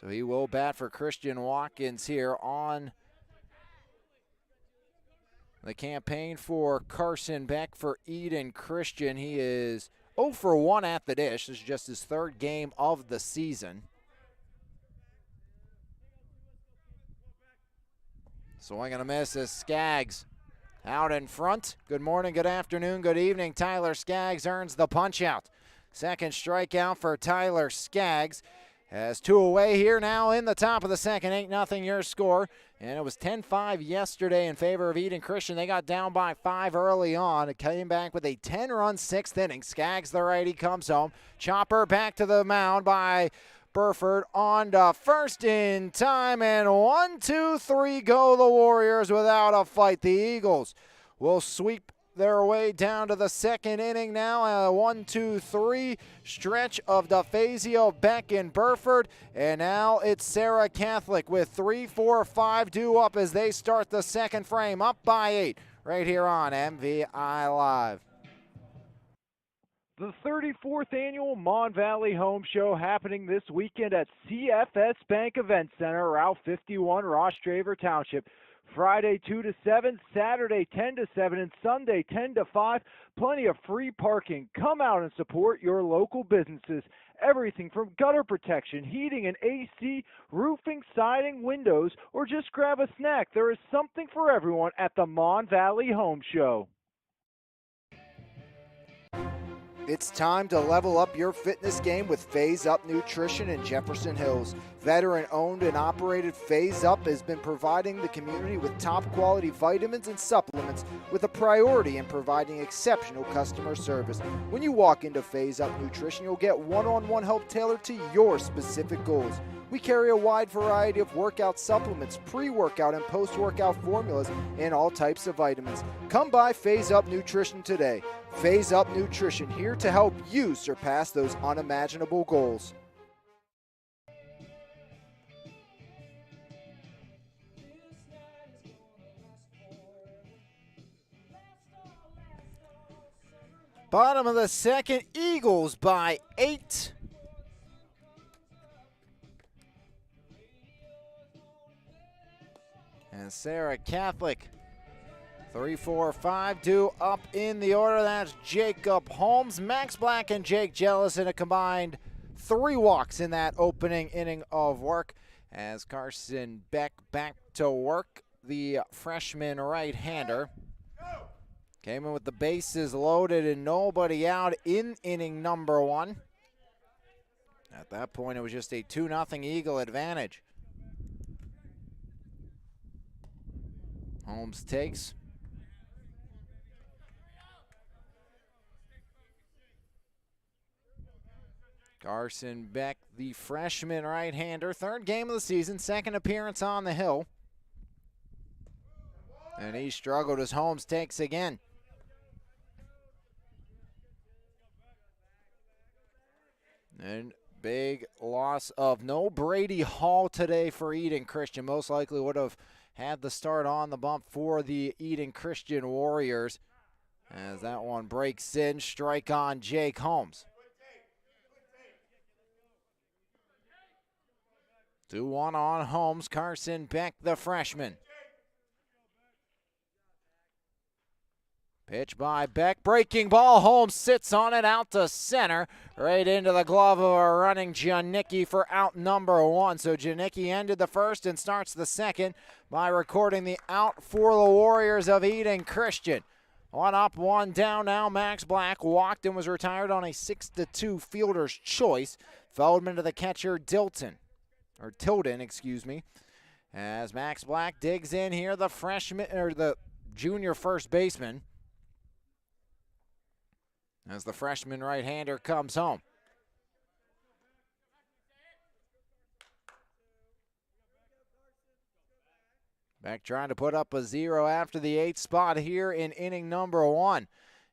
So he will bat for Christian Watkins here on the campaign for Carson Beck for Eden Christian. He is 0 for 1 at the dish. This is just his 3rd game of the season. Swing and a miss as Skaggs out in front. Good morning, good afternoon, good evening. Tyler Skaggs earns the punch out. Second strikeout for Tyler Skaggs. Has 2 away here now in the top of the second. 8-0 your score. And it was 10-5 yesterday in favor of Eden Christian. They got down by 5 early on. It came back with a 10-run 6th inning. Skaggs, the righty, comes home. Chopper back to the mound by Burford on to first in time. And 1-2-3 go the Warriors without a fight. The Eagles will sweep their way down to the second inning now. A 1-2-3 stretch of DeFazio, Beck, and Burford. And now it's Serra Catholic with 3, 4, 5 due up as they start the second frame. Up by 8 right here on MVI Live. The 34th annual Mon Valley Home Show happening this weekend at CFS Bank Event Center, Route 51, Ross Draver Township. Friday 2 to 7, Saturday 10 to 7, and Sunday 10 to 5. Plenty of free parking. Come out and support your local businesses. Everything from gutter protection, heating and AC, roofing, siding, windows, or just grab a snack. There is something for everyone at the Mon Valley Home Show. It's time to level up your fitness game with Phase Up Nutrition in Jefferson Hills. Veteran-owned and operated Phase Up has been providing the community with top-quality vitamins and supplements with a priority in providing exceptional customer service. When you walk into Phase Up Nutrition, you'll get one-on-one help tailored to your specific goals. We carry a wide variety of workout supplements, pre-workout and post-workout formulas, and all types of vitamins. Come by Phase Up Nutrition today. Phase Up Nutrition, here to help you surpass those unimaginable goals. Bottom of the second, Eagles by 8. And Serra Catholic, 3, 4, 5 due up in the order. That's Jacob Holmes, Max Black, and Jake Jellison. A combined 3 walks in that opening inning of work as Carson Beck back to work, the freshman right-hander. Came in with the bases loaded and nobody out in inning number 1. At that point, it was just a 2-0 Eagle advantage. Holmes takes. Carson Beck, the freshman right-hander, 3rd game of the season, 2nd appearance on the hill. And he struggled as Holmes takes again. And big loss of no Brady Hall today for Eden Christian. Most likely would have had the start on the bump for the Eden Christian Warriors. As that one breaks in, strike on Jake Holmes. 2-1 on Holmes. Carson Beck, the freshman. Pitch by Beck, breaking ball. Holmes sits on it out to center, right into the glove of a running Janicki for out number 1. So Janicki ended the first and starts the second by recording the out for the Warriors of Eden Christian. 1 up, 1 down now. Max Black walked and was retired on a 6-2 fielder's choice. Feldman to the catcher Tilden, as Max Black digs in here, the freshman or the junior first baseman. As the freshman right-hander comes home. Beck trying to put up a 0 after the 8th spot here in inning number 1.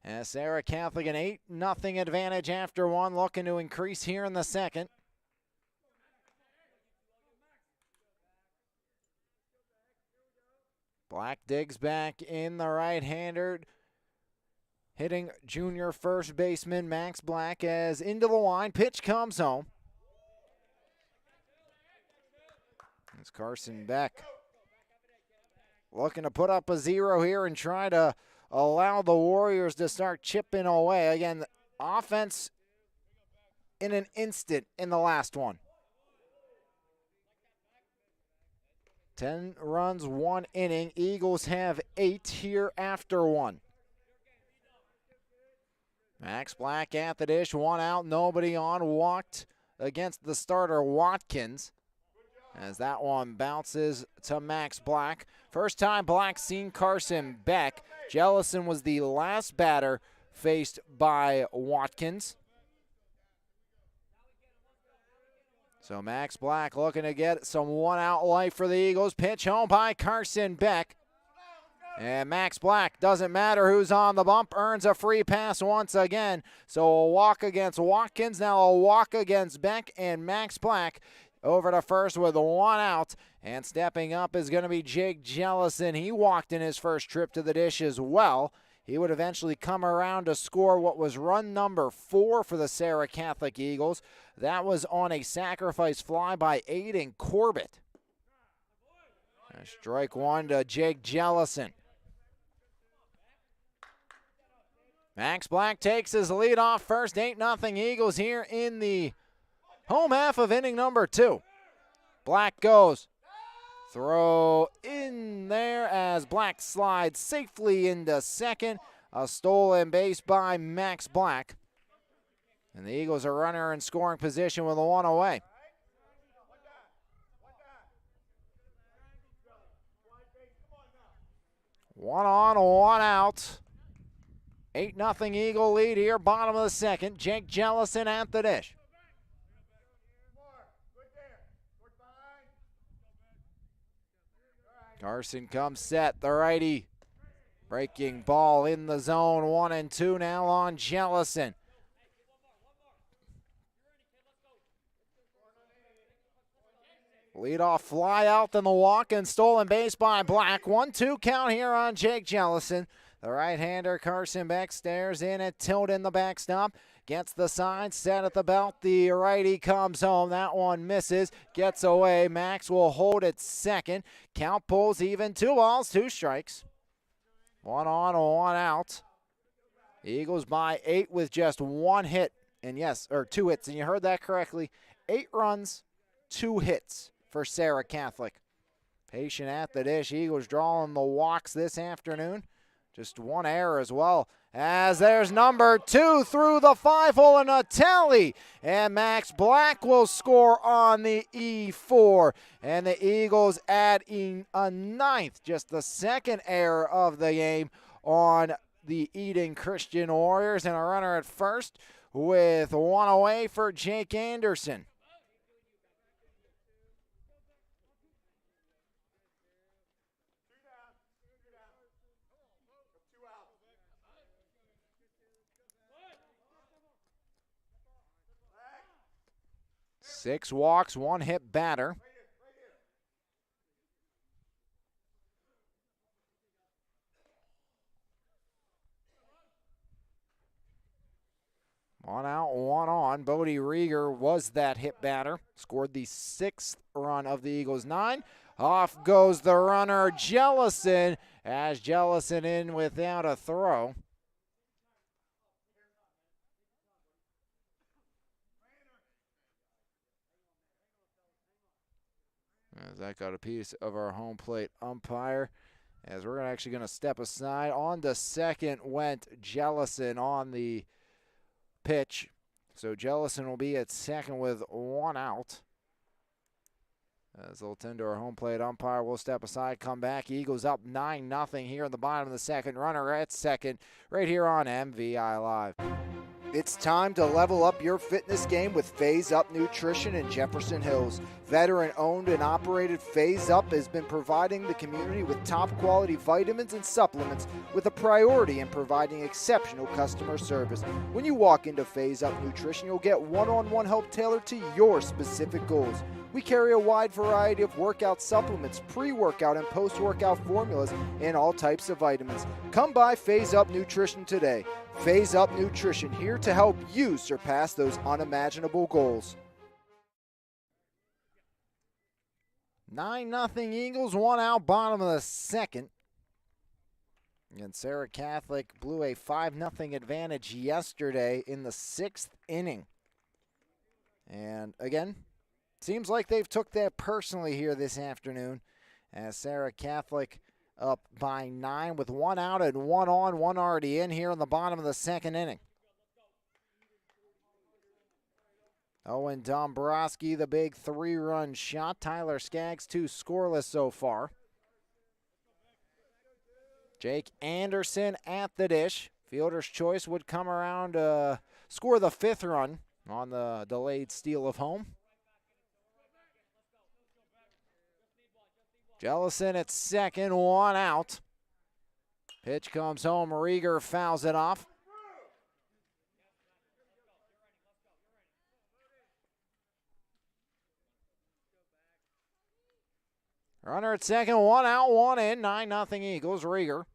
As Serra Catholic an 8-0 advantage after 1, looking to increase here in the second. Black digs back in, the right-hander hitting junior first baseman Max Black as into the line. Pitch comes home. It's Carson Beck looking to put up a 0 here and try to allow the Warriors to start chipping away. Again, offense in an instant in the last one. 10 runs, 1 inning. Eagles have 8 here after 1. Max Black at the dish, 1 out, nobody on. Walked against the starter Watkins as that one bounces to Max Black. First time Black seen Carson Beck. Jellison was the last batter faced by Watkins. So Max Black looking to get some 1-out life for the Eagles. Pitch home by Carson Beck. And Max Black, doesn't matter who's on the bump, earns a free pass once again. So a walk against Watkins, now a walk against Beck, and Max Black over to first with 1 out. And stepping up is going to be Jake Jellison. He walked in his first trip to the dish as well. He would eventually come around to score what was run number 4 for the Serra Catholic Eagles. That was on a sacrifice fly by Aiden Corbett. Strike 1 to Jake Jellison. Max Black takes his lead off first. 8-0 Eagles here in the home half of inning number 2. Black goes. Throw in there as Black slides safely into second. A stolen base by Max Black. And the Eagles are runner in scoring position with a 1 away. One on, 1 out. 8-0 Eagle lead here, bottom of the second. Jake Jellison at the dish. Carson comes set, the righty. Breaking ball in the zone, 1-2 now on Jellison. Leadoff fly out, then the walk and stolen base by Black. 1-2 count here on Jake Jellison. The right-hander Carson Beck stares in at Tilden, the backstop. Gets the side, set at the belt. The righty comes home. That one misses, gets away. Max will hold at second. Count pulls even. 2 balls, 2 strikes. 1 on, 1 out. Eagles by 8 with just 1 hit. And yes, or 2 hits, and you heard that correctly. 8 runs, 2 hits for Serra Catholic. Patient at the dish. Eagles drawing the walks this afternoon. Just 1 error as well. As there's number 2 through the 5-hole and a tally. And Max Black will score on the E4. And the Eagles add in a 9th, just the 2nd error of the game on the Eden Christian Warriors. And a runner at first with 1 away for Jake Anderson. 6 walks, 1 hit batter. One out, one on. Bodie Rieger was that hit batter. Scored the 6th run of the Eagles' 9. Off goes the runner, Jellison, as Jellison in without a throw. As that got a piece of our home plate umpire. As we're actually going to step aside. On to second went Jellison on the pitch. So Jellison will be at second with 1 out. As they'll tend to our home plate umpire, we'll step aside, come back. Eagles up 9-0 here in the bottom of the second. Runner at second right here on MVI Live. It's time to level up your fitness game with Phase Up Nutrition in Jefferson Hills. Veteran-owned and operated, Phase Up has been providing the community with top-quality vitamins and supplements with a priority in providing exceptional customer service. When you walk into Phase Up Nutrition, you'll get one-on-one help tailored to your specific goals. We carry a wide variety of workout supplements, pre-workout and post-workout formulas, and all types of vitamins. Come by Phase Up Nutrition today. Phase Up Nutrition, here to help you surpass those unimaginable goals. 9-0 Eagles, 1 out, bottom of the second. And Serra Catholic blew a 5-0 advantage yesterday in the 6th inning. And again, seems like they've took that personally here this afternoon, as Serra Catholic up by 9 with 1 out and 1 on, 1 already in here in the bottom of the second inning. Owen Dombrowski, the big 3-run shot. Tyler Skaggs, 2 scoreless so far. Jake Anderson at the dish. Fielder's choice would come around to score the 5th run on the delayed steal of home. Jellison at second, 1 out. Pitch comes home, Rieger fouls it off. Runner at second, 1 out, 1 in, 9-0 Eagles, Rieger.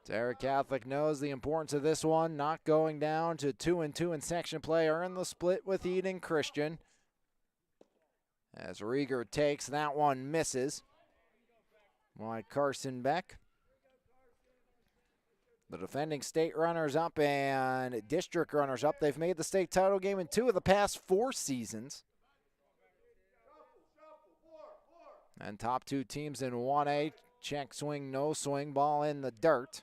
Serra Catholic knows the importance of this one, not going down to 2-2 in section play, earn the split with Eden Christian. As Rieger takes, that one misses. Wide Carson Beck. The defending state runners up and district runners up. They've made the state title game in 2 of the past 4 seasons. And top 2 teams in 1A, check swing, no swing, ball in the dirt.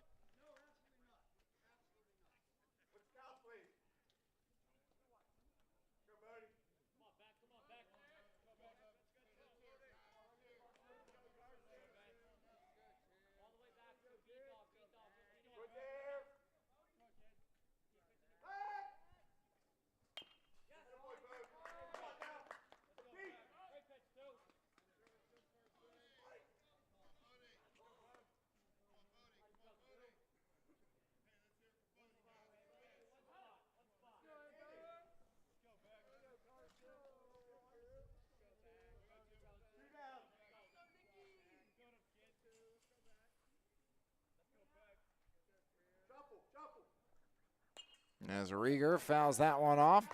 As Rieger fouls that one off.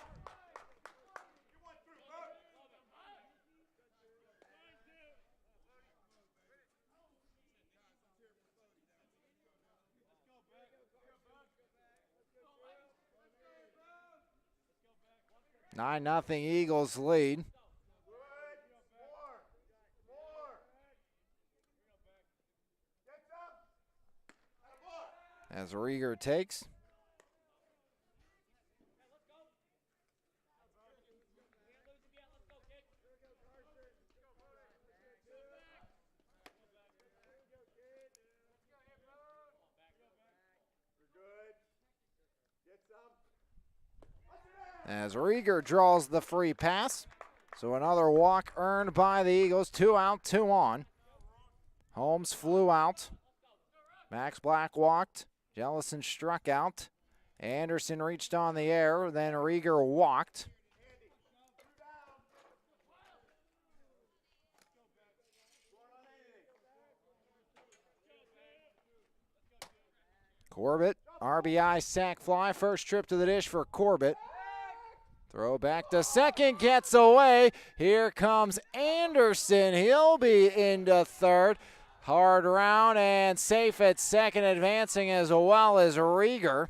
Nine nothing Eagles lead. As Rieger takes. As Rieger draws the free pass. So another walk earned by the Eagles. 2 out, 2 on. Holmes flew out. Max Black walked. Jellison struck out. Anderson reached on the air, then Rieger walked. Corbett, RBI sac fly, first trip to the dish for Corbett. Throw back to second, gets away. Here comes Anderson. He'll be into third. Hard round and safe at second, advancing as well as Rieger.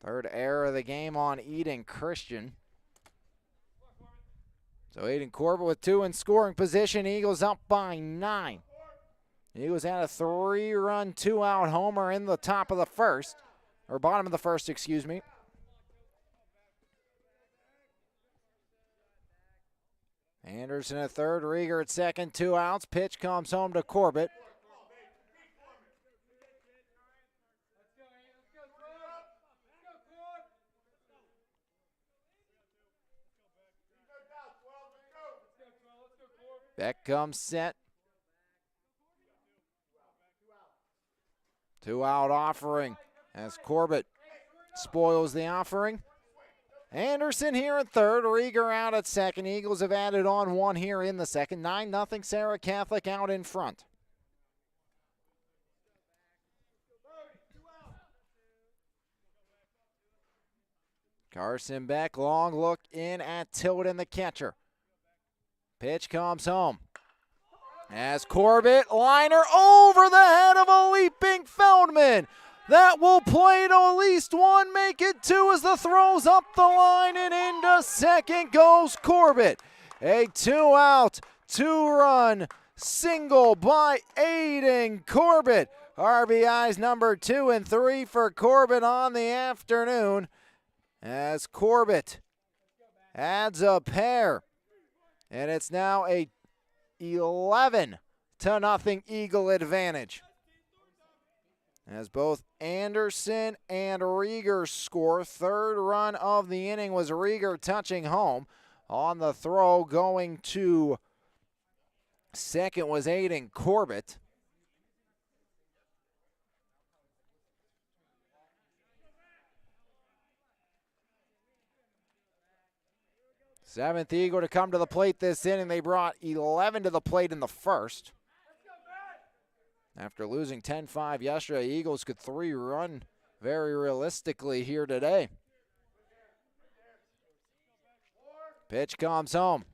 Third error of the game on Eden Christian. So Aiden Corbett with 2 in scoring position. Eagles up by 9. Eagles had a 3-run, 2-out homer in the top of the first, or bottom of the first, excuse me. Anderson at third, Rieger at second, 2 outs. Pitch comes home to Corbett. Beck comes set. 2-out offering as Corbett spoils the offering. Anderson here at third, Rieger out at second. Eagles have added on 1 here in the second. 9-0 Serra Catholic out in front. Carson Beck, long look in at Tilden, the catcher. Pitch comes home. As Corbett, liner over the head of a leaping Feldman. That will play to at least 1, make it 2 as the throw's up the line and into second goes Corbett. A 2-out, 2-run single by Aiden Corbett. RBIs number 2 and 3 for Corbett on the afternoon as Corbett adds a pair. And it's now a 11-0 Eagle advantage. As both Anderson and Rieger score. Third run of the inning was Rieger touching home. On the throw going to second was Aiden Corbett. Seventh Eagle to come to the plate this inning. They brought 11 to the plate in the first. After losing 10-5 yesterday, Eagles could 3-run very realistically here today. Pitch comes home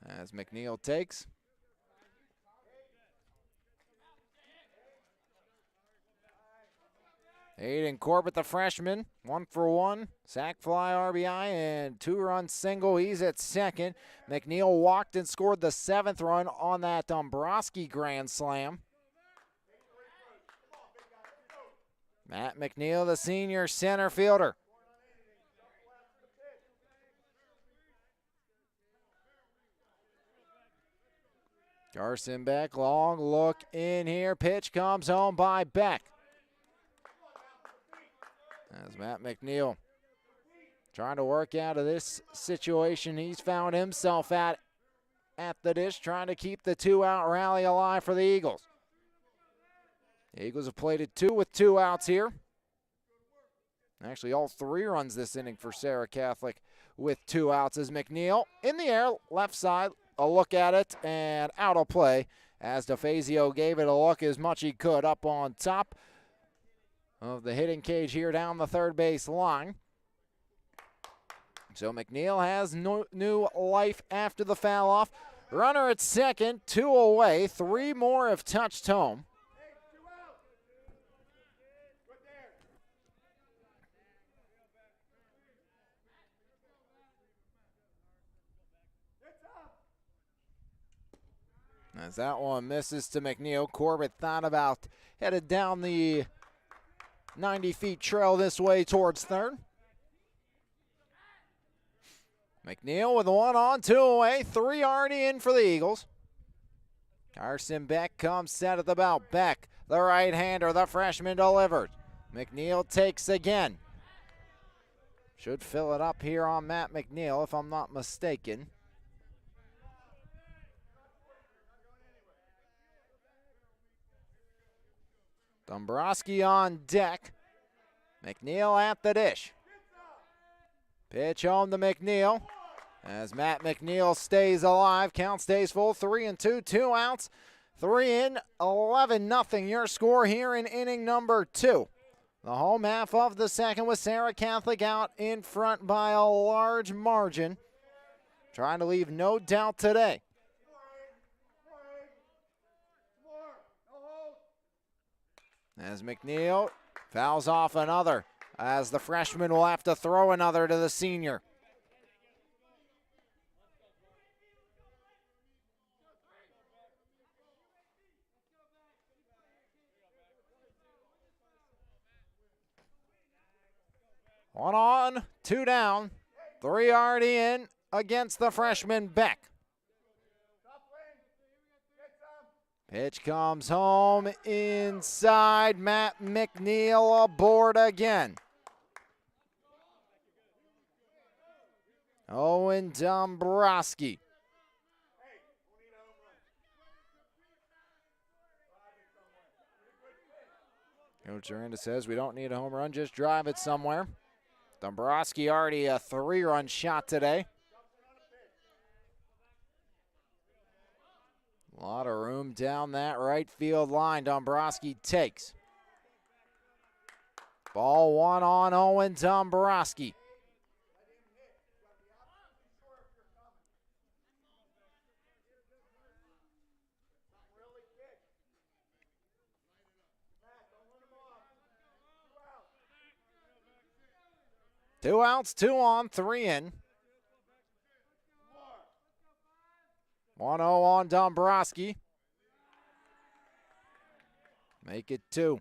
as McNeil takes. Aiden Corbett, the freshman, 1 for 1, sac fly, RBI, and 2-run single. He's at second. McNeil walked and scored the 7th run on that Dombrowski grand slam. Matt McNeil, the senior center fielder. Carson Beck, long look in here. Pitch comes home by Beck. As Matt McNeil trying to work out of this situation he's found himself at the dish, trying to keep the 2-out rally alive for the Eagles. The Eagles have plated 2 with 2 outs here. Actually, all 3 runs this inning for Serra Catholic with 2 outs as McNeil in the air, left side, a look at it, and out of play as DeFazio gave it a look as much he could up on top of the hitting cage here down the third base line. So McNeil has new life after the foul off. Runner at second, 2 away, 3 more have touched home. As that one misses to McNeil, Corbett thought about headed down the 90-feet trail this way towards third. McNeil with 1 on, 2 away, 3 already in for the Eagles. Carson Beck comes set at the belt. Beck, the right-hander, the freshman delivered. McNeil takes again. Should fill it up here on Matt McNeil if I'm not mistaken. Dombrowski on deck. McNeil at the dish. Pitch home to McNeil. As Matt McNeil stays alive, count stays full, 3-2, 2 outs, 3 in, 11-0 your score here in inning number 2. The home half of the second with Serra Catholic out in front by a large margin. Trying to leave no doubt today. As McNeil fouls off another, as the freshman will have to throw another to the senior. One on, 2 down, 3 already in against the freshman Beck. Pitch comes home inside. Matt McNeil aboard again. Owen Dombrowski. Coach Aranda says we don't need a home run, just drive it somewhere. Dombrowski already a 3-run shot today. A lot of room down that right field line. Dombrowski takes. Ball 1 on Owen Dombrowski. Two outs, 2 on, 3 in. 1-0 on Dombrowski. Make it 2.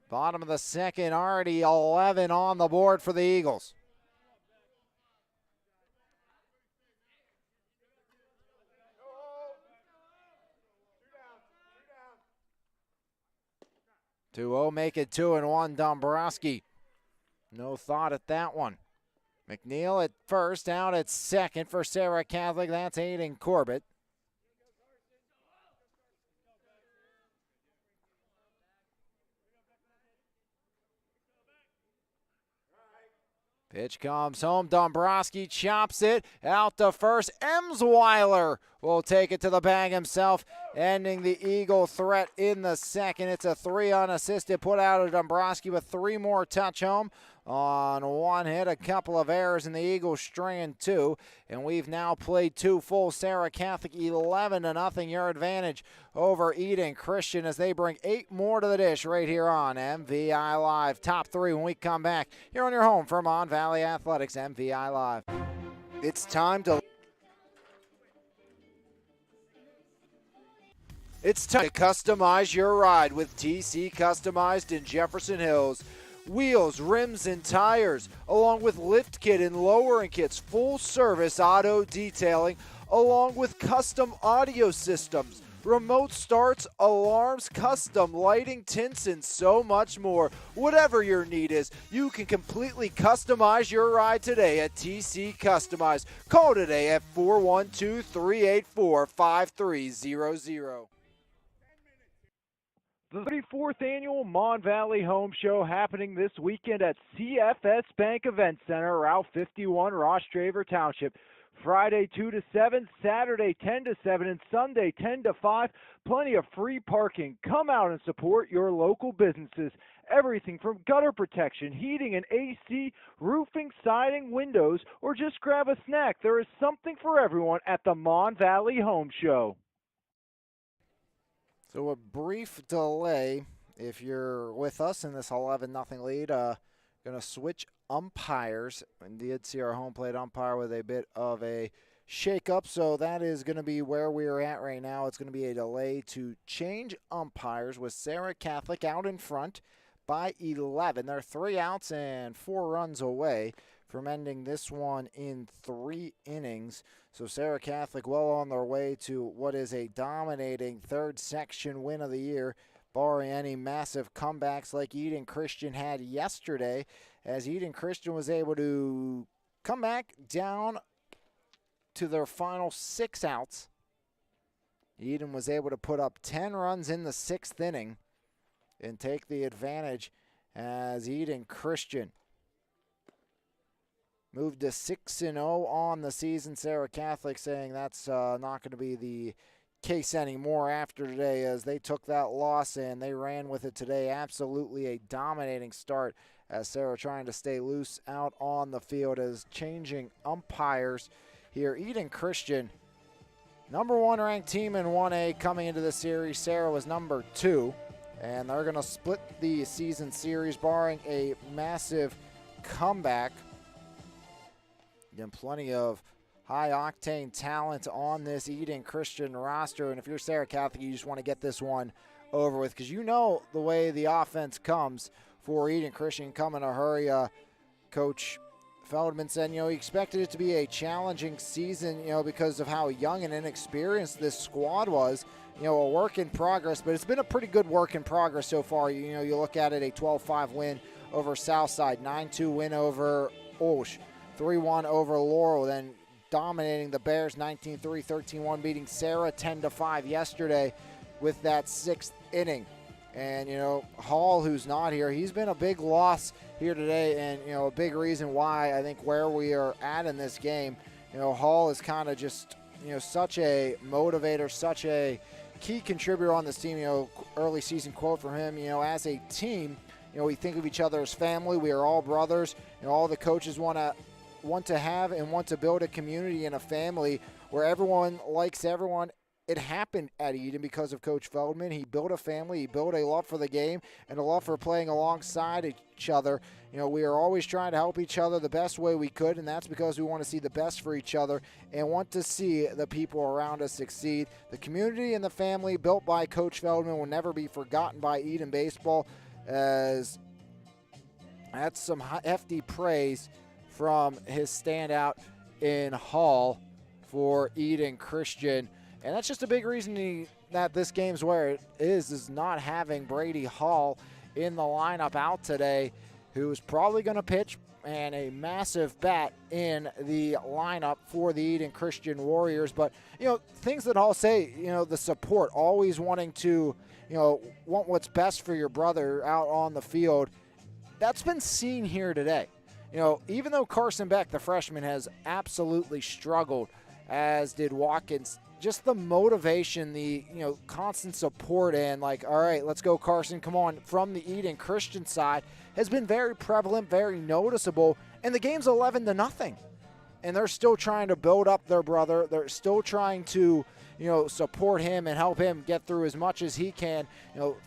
Bottom of the second, already 11 on the board for the Eagles. Make it 2-1 Dombrowski. No thought at that one. McNeil at first, out at second for Serra Catholic. That's Aiden Corbett. Pitch comes home. Dombrowski chops it out to first. Emsweiler will take it to the bag himself, ending the Eagle threat in the second. It's a 3 unassisted put out of Dombrowski with 3 more touch home on 1 hit, a couple of errors, and the Eagles string 2. And we've now played 2 full. Serra Catholic 11-0 your advantage over Eden Christian as they bring 8 more to the dish right here on MVI Live. Top 3 when we come back here on your home for Mon Valley Athletics, MVI Live. It's time to customize your ride with TC Customized in Jefferson Hills. Wheels, rims, and tires, along with lift kit and lowering kits, full service auto detailing, along with custom audio systems, remote starts, alarms, custom lighting, tints, and so much more. Whatever your need is, you can completely customize your ride today at TC Customized. Call today at 412-384-5300. The 34th Annual Mon Valley Home Show happening this weekend at CFS Bank Event Center, Route 51, Ross Draver Township. Friday 2 to 7, Saturday 10 to 7, and Sunday 10 to 5. Plenty of free parking. Come out and support your local businesses. Everything from gutter protection, heating and AC, roofing, siding, windows, or just grab a snack. There is something for everyone at the Mon Valley Home Show. So a brief delay if you're with us in this 11-0 lead. Going to switch umpires. We did see our home plate umpire with a bit of a shake-up, so that is going to be where we're at right now. It's going to be a delay to change umpires with Serra Catholic out in front by 11. They're 3 outs and 4 runs away from ending this one in 3 innings. So Serra Catholic well on their way to what is a dominating third section win of the year, barring any massive comebacks like Eden Christian had yesterday, as Eden Christian was able to come back down to their final 6 outs. Eden was able to put up 10 runs in the 6th inning and take the advantage as Eden Christian moved to 6-0 on the season. Serra Catholic saying that's not going to be the case anymore after today, as they took that loss and they ran with it today. Absolutely a dominating start, as Serra trying to stay loose out on the field as changing umpires here. Eden Christian, number 1 ranked team in 1A coming into the series. Serra was number 2, and they're going to split the season series barring a massive comeback. Again, plenty of high-octane talent on this Eden Christian roster, and if you're Serra Catholic, you just want to get this one over with, because you know the way the offense comes for Eden Christian. Come in a hurry. Coach Feldman said, he expected it to be a challenging season, because of how young and inexperienced this squad was. A work in progress, but it's been a pretty good work in progress so far. You look at it, a 12-5 win over Southside, 9-2 win over Olsh, 3-1 over Laurel, then dominating the Bears 19-3, 13-1, beating Serra 10-5 yesterday with that 6th inning. And, Hall, who's not here, he's been a big loss here today, and, a big reason why I think where we are at in this game. Hall is kind of just, such a motivator, such a key contributor on this team. Early season quote from him, as a team, we think of each other as family. We are all brothers. All the coaches want to have and want to build a community and a family where everyone likes everyone. It happened at Eden because of Coach Feldman. He built a family. He built a love for the game and a love for playing alongside each other. We are always trying to help each other the best way we could, and that's because we want to see the best for each other and want to see the people around us succeed. The community and the family built by Coach Feldman will never be forgotten by Eden baseball, as that's some hefty praise from his standout in Hall for Eden Christian. And that's just a big reason that this game's where it is not having Brady Hall in the lineup out today, who's probably going to pitch, and a massive bat in the lineup for the Eden Christian Warriors. But, things that Hall say, the support, always wanting to, want what's best for your brother out on the field. That's been seen here today. Even though Carson Beck, the freshman, has absolutely struggled, as did Watkins, just the motivation, the constant support, and all right, let's go Carson, come on, from the Eden Christian side has been very prevalent, very noticeable, and the game's 11-0. And they're still trying to build up their brother. They're still trying to, support him and help him get through as much as he can.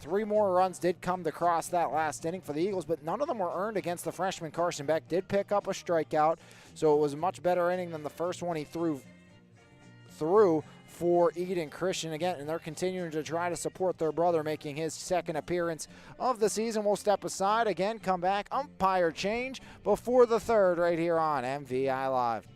3 more runs did come to cross that last inning for the Eagles, but none of them were earned against the freshman. Carson Beck did pick up a strikeout, so it was a much better inning than the first one he threw for Eden Christian again, and they're continuing to try to support their brother, making his 2nd appearance of the season. We'll step aside again, come back, umpire change before the 3rd right here on MVI Live.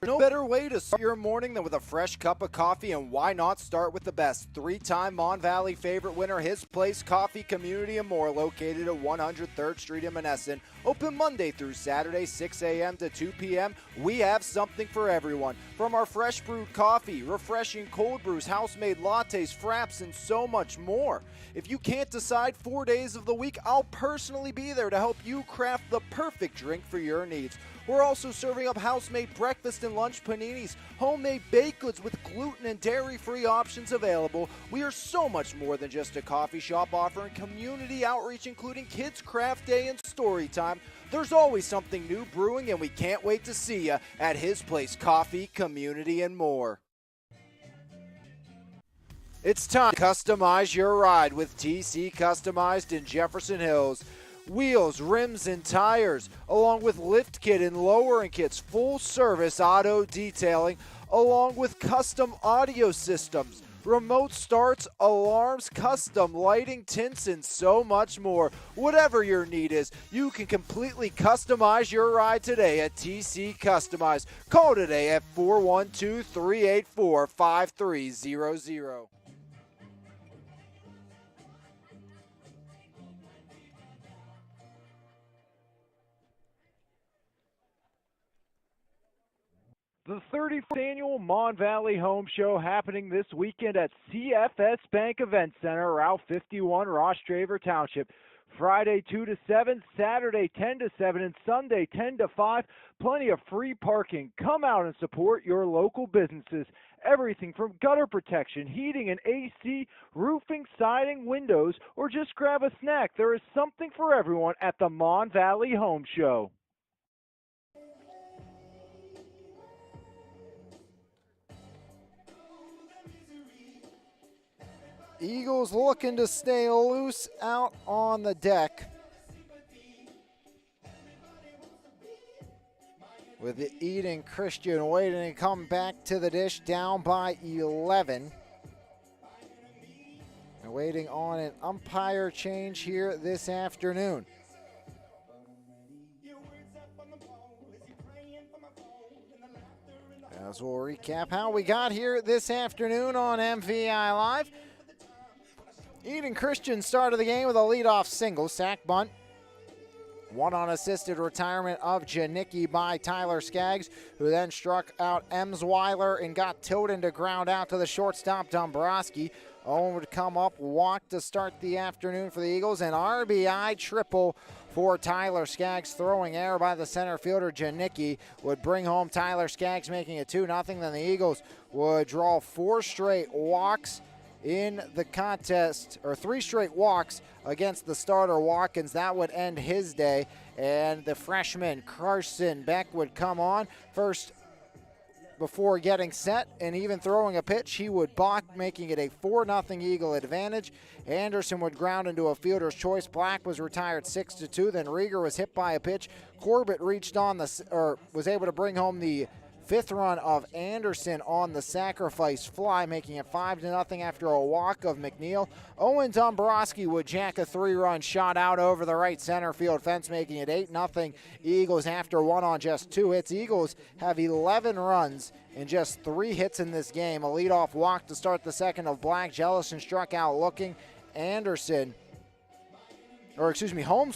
No better way to start your morning than with a fresh cup of coffee, and why not start with the best? 3-time Mon Valley favorite winner, His Place Coffee, Community and More, located at 103rd Street in Monessen. Open Monday through Saturday, 6 a.m. to 2 p.m. We have something for everyone. From our fresh brewed coffee, refreshing cold brews, house-made lattes, fraps, and so much more. If you can't decide 4 days of the week, I'll personally be there to help you craft the perfect drink for your needs. We're also serving up house-made breakfast and lunch paninis, homemade baked goods with gluten and dairy-free options available. We are so much more than just a coffee shop, offering community outreach, including Kids Craft Day and Story Time. There's always something new brewing, and we can't wait to see you at His Place Coffee, Community and More. It's time to customize your ride with TC Customized in Jefferson Hills. Wheels, rims, and tires, along with lift kit and lowering kits, full service auto detailing, along with custom audio systems, remote starts, alarms, custom lighting, tints, and so much more. Whatever your need is, you can completely customize your ride today at TC Customized. Call today at 412-384-5300. The 34th annual Mon Valley Home Show happening this weekend at CFS Bank Event Center, Route 51, Rostraver Township. Friday 2 to 7, Saturday 10 to 7, and Sunday 10 to 5. Plenty of free parking. Come out and support your local businesses. Everything from gutter protection, heating and AC, roofing, siding, windows, or just grab a snack. There is something for everyone at the Mon Valley Home Show. Eagles looking to stay loose out on the deck, with the Eden Christian waiting to come back to the dish, down by 11. And waiting on an umpire change here this afternoon. As we'll recap how we got here this afternoon on MVI Live. Eden Christian started the game with a leadoff single, sack bunt. One on assisted retirement of Janicki by Tyler Skaggs, who then struck out Emsweiler and got tilted to ground out to the shortstop Dombrowski. Owen would come up, walk to start the afternoon for the Eagles, and RBI triple for Tyler Skaggs. Throwing error by the center fielder Janicki would bring home Tyler Skaggs, making it 2-0. Then the Eagles would draw 4 straight walks in the contest, or 3 straight walks against the starter Watkins. That would end his day, and the freshman Carson Beck would come on first. Before getting set and even throwing a pitch, he would balk, making it a 4-0 Eagle advantage. Anderson would ground into a fielder's choice. Black was retired 6-2. Then Rieger was hit by a pitch. Corbett reached on was able to bring home the 5th run of Anderson on the sacrifice fly, making it 5-0 after a walk of McNeil. Owen Dombrowski would jack a 3-run shot out over the right center field fence, making it 8-0 Eagles after one on just 2 hits. Eagles have 11 runs and just 3 hits in this game. A leadoff walk to start the second of Black. Jellison struck out looking. Holmes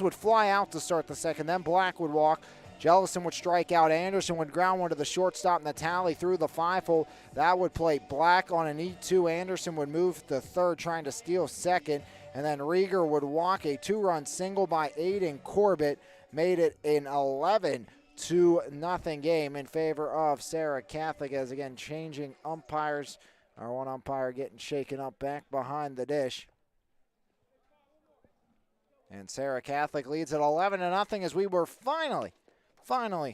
would fly out to start the second, then Black would walk. Jellison would strike out. Anderson would ground one to the shortstop. Natali through the 5-hole. That would play Black on an E2. Anderson would move to third, trying to steal second. And then Rieger would walk a 2-run single by Aiden Corbett. Made it an 11-0 game in favor of Serra Catholic, as again changing umpires. Our one umpire getting shaken up back behind the dish. And Serra Catholic leads at 11-0 as we were finally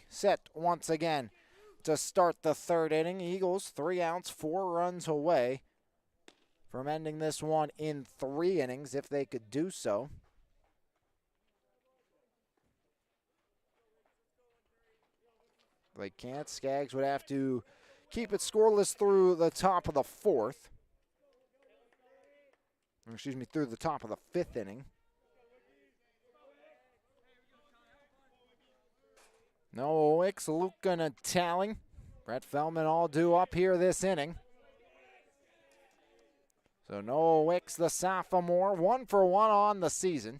set once again to start the 3rd inning. Eagles 3 outs, 4 runs away from ending this one in 3 innings if they could do so. They can't. Skaggs would have to keep it scoreless through the top of the 4th. Through the top of the 5th inning. Noah Wicks, Luca Natali, Brett Feldman all due up here this inning. So Noah Wicks, the sophomore, 1 for 1 on the season.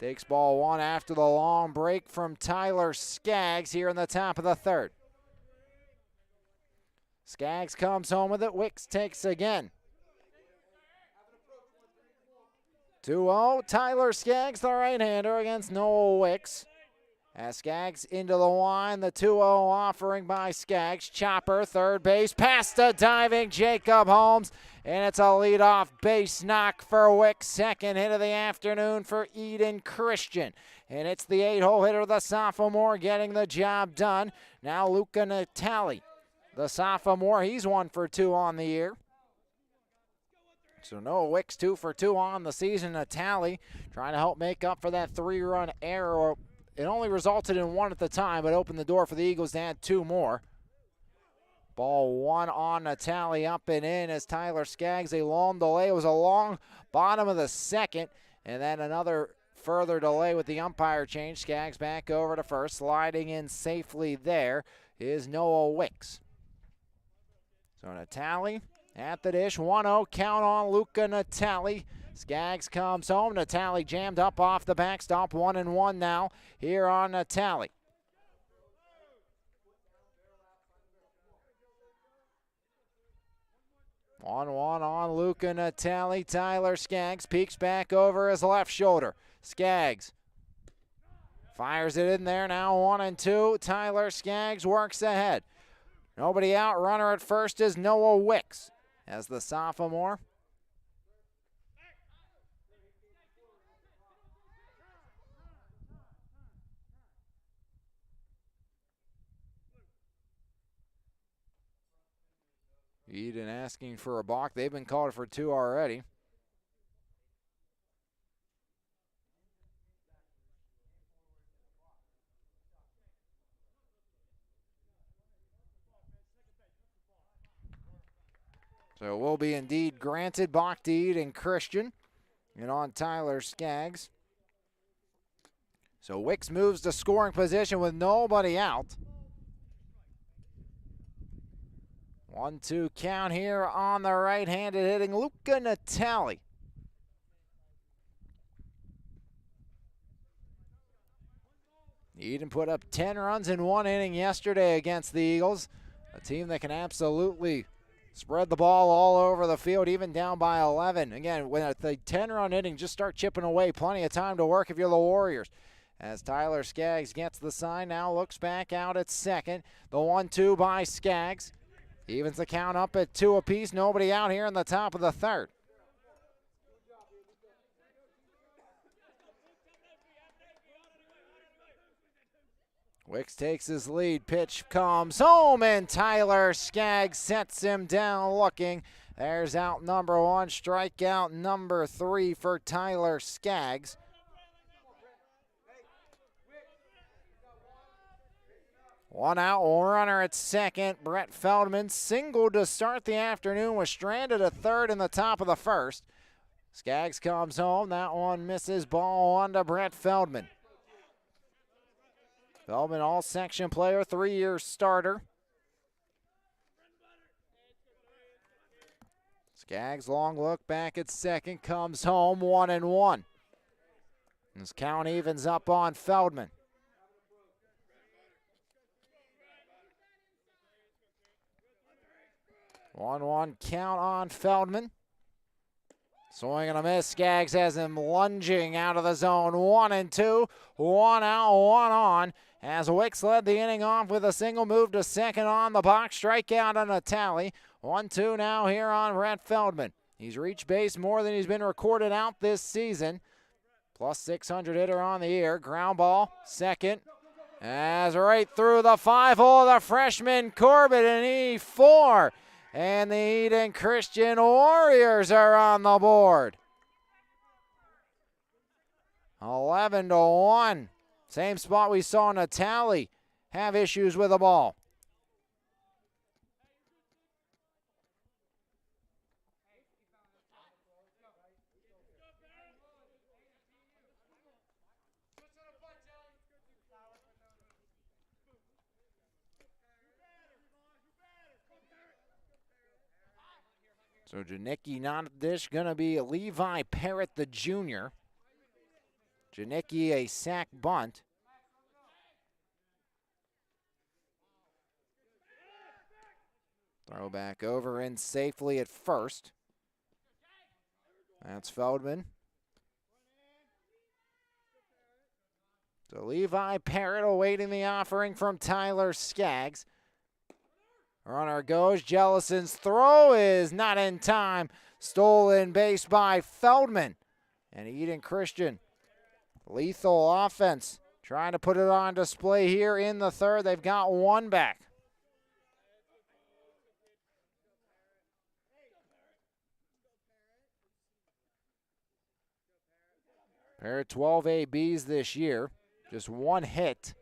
Takes ball 1 after the long break from Tyler Skaggs here in the top of the 3rd. Skaggs comes home with it. Wicks takes again. 2-0, Tyler Skaggs, the right-hander, against Noah Wicks. As Skaggs into the line, the 2-0 offering by Skaggs. Chopper, third base, past the diving Jacob Holmes, and it's a leadoff base knock for Wicks. 2nd hit of the afternoon for Eden Christian. And it's the 8-hole hitter, the sophomore, getting the job done. Now Luca Natali, the sophomore, he's 1 for 2 on the year. So Noah Wicks 2 for 2 on the season. Natali trying to help make up for that 3-run error. It only resulted in 1 at the time, but opened the door for the Eagles to add 2 more. Ball 1 on Natali, up and in as Tyler Skaggs. A long delay. It was a long bottom of the 2nd, and then another further delay with the umpire change. Skaggs back over to first. Sliding in safely there is Noah Wicks. So Natali at the dish. 1-0 count on Luca Natali. Skaggs comes home. Natali jammed up off the backstop. 1-1 now here on Natali. 1-1 on Luca Natali. Tyler Skaggs peeks back over his left shoulder. Skaggs fires it in there, now 1-2. Tyler Skaggs works ahead. Nobody out, runner at first is Noah Wicks as the sophomore. Eden asking for a balk. They've been called for 2 already. So it will be indeed granted. Balk to Eden Christian and on Tyler Skaggs. So Wicks moves to scoring position with nobody out. 1-2 count here on the right-handed hitting Luca Natali. Eden put up 10 runs in 1 inning yesterday against the Eagles, a team that can absolutely spread the ball all over the field, even down by 11. Again, with the 10-run inning, just start chipping away. Plenty of time to work if you're the Warriors. As Tyler Skaggs gets the sign, now looks back out at second. The 1-2 by Skaggs. Evens the count up at 2 apiece. Nobody out here in the top of the third. Wicks takes his lead. Pitch comes home, and Tyler Skaggs sets him down looking. There's out number 1, strikeout number 3 for Tyler Skaggs. One out, runner at second. Brett Feldman singled to start the afternoon, was stranded at third in the top of the first. Skaggs comes home. That one misses, ball on to Brett Feldman. Feldman, all-section player, 3-year starter. Skaggs, long look back at second, comes home, 1-1. His count evens up on Feldman. 1-1 count on Feldman. Swing and a miss. Skaggs has him lunging out of the zone. 1-2. 1 out, 1 on. As Wicks led the inning off with a single, move to second on the box. Strikeout on a tally. 1-2 now here on Brett Feldman. He's reached base more than he's been recorded out this season. Plus 600 hitter on the year. Ground ball, second. As right through the 5-hole, the freshman Corbett in E4. And the Eden Christian Warriors are on the board. 11-1. Same spot we saw Natali have issues with the ball. So Janicki not dish, gonna be Levi Parrott the junior. Janicki a sack bunt. Throw back over in safely at first. That's Feldman. So Levi Parrott awaiting the offering from Tyler Skaggs. Runner goes. Jellison's throw is not in time. Stolen base by Feldman. And Eden Christian, lethal offense, trying to put it on display here in the third. They've got one back. Parrott 12 ABs this year, just one hit.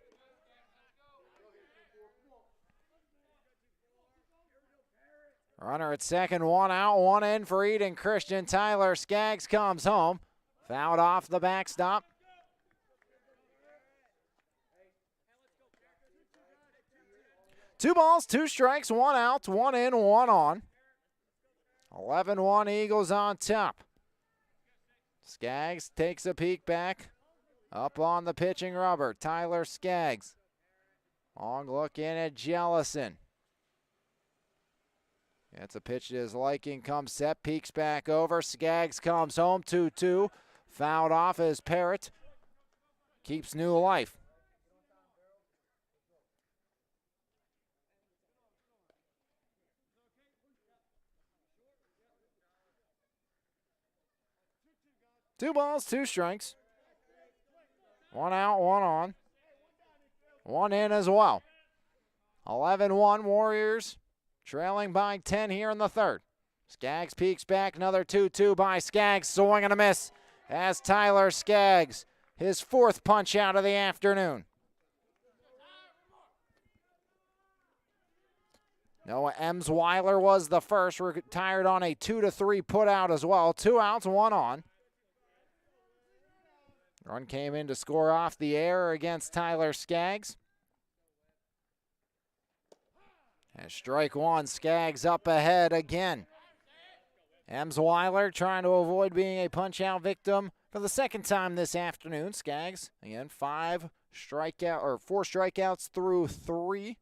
Runner at second, 1 out, 1 in for Eden Christian. Tyler Skaggs comes home. Fouled off the backstop. Two balls, 2 strikes, 1 out, 1 in, 1 on. 11-1 Eagles on top. Skaggs takes a peek back. Up on the pitching rubber, Tyler Skaggs. Long look in at Jellison. It's a pitch to his liking, comes set, peeks back over. Skaggs comes home, 2-2. Fouled off as Parrott keeps new life. Two balls, two strikes. One out, one on. One in as well. 11-1 Warriors, trailing by 10 here in the third. Skaggs peeks back, another 2-2 by Skaggs, swing and a miss as Tyler Skaggs, his fourth punch out of the afternoon. Noah Emsweiler was the first, retired on a 2-3 put out as well. 2 outs, 1 on. Run came in to score off the error against Tyler Skaggs. And strike one, Skaggs up ahead again. Emsweiler trying to avoid being a punch-out victim for the second time this afternoon. Skaggs, again, 4 strikeouts through 3.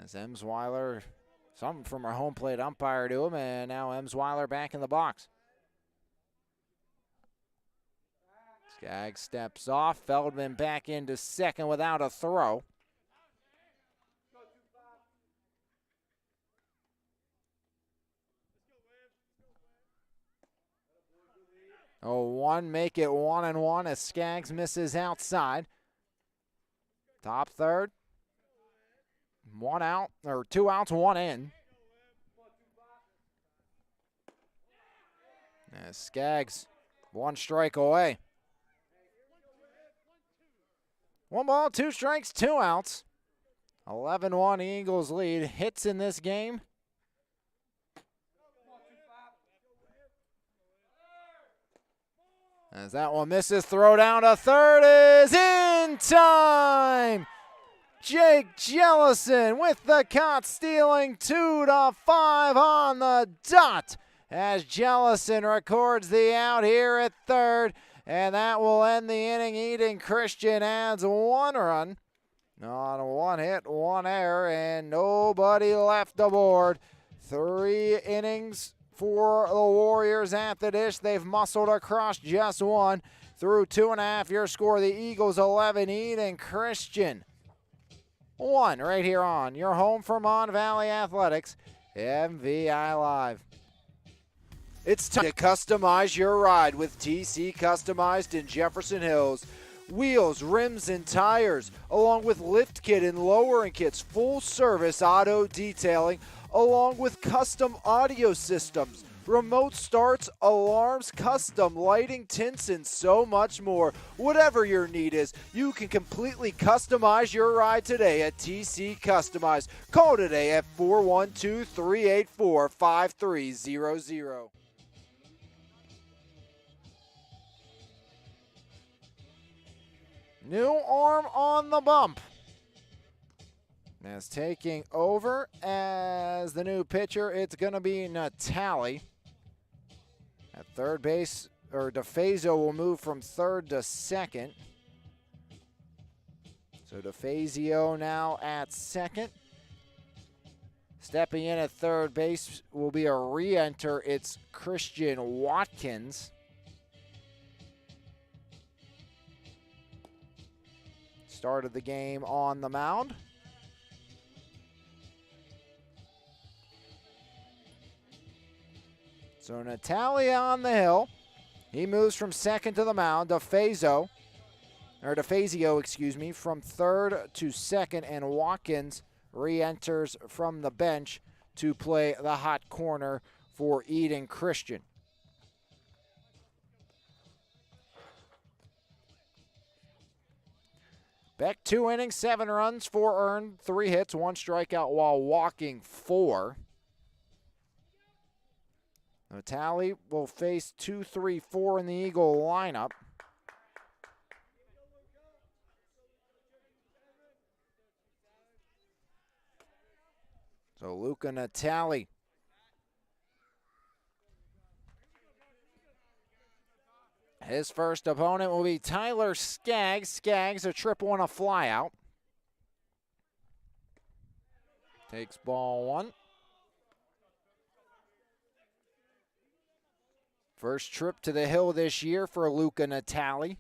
As Emsweiler, something from our home plate umpire to him, and now Emsweiler back in the box. Skaggs steps off. Feldman back into second without a throw. Oh, 1, make it 1-1 as Skaggs misses outside. Top third. 1 out, or 2 outs, 1 in. As Skaggs, 1 strike away. 1 ball, 2 strikes, 2 outs. 11-1 Eagles lead. Hits in this game. As that one misses, throw down to third is in time. Jake Jellison with the caught stealing, 2-5 on the dot as Jellison records the out here at third, and that will end the inning. Eden Christian adds 1 run on 1 hit, 1 error, and nobody left aboard. 3 innings for the Warriors at the dish. They've muscled across just 1 through 2.5. Your score, the Eagles 11, Eden Christian 1, right here on your home for Mon Valley Athletics, MVI Live. It's time to customize your ride with TC Customized in Jefferson Hills. Wheels, rims, and tires, along with lift kit and lowering kits, full service auto detailing, along with custom audio systems, remote starts, alarms, custom lighting, tints, and so much more. Whatever your need is, you can completely customize your ride today at TC Customized. Call today at 412-384-5300. New arm on the bump. As taking over as the new pitcher, it's going to be Natali. At third base, or DeFazio will move from third to second. So DeFazio now at second. Stepping in at third base will be a re-enter. It's Christian Watkins. Started the game on the mound. So Natalia on the hill. He moves from second to the mound. DeFazio, from third to second, and Watkins re-enters from the bench to play the hot corner for Eden Christian. Beck, 2 innings, 7 runs, 4 earned, 3 hits, 1 strikeout while walking 4. Natali will face 2, 3, 4 in the Eagle lineup. So Luca Natali His first opponent will be Tyler Skaggs. Skaggs, a triple and a flyout. Takes ball one. First trip to the hill this year for Luca Natali.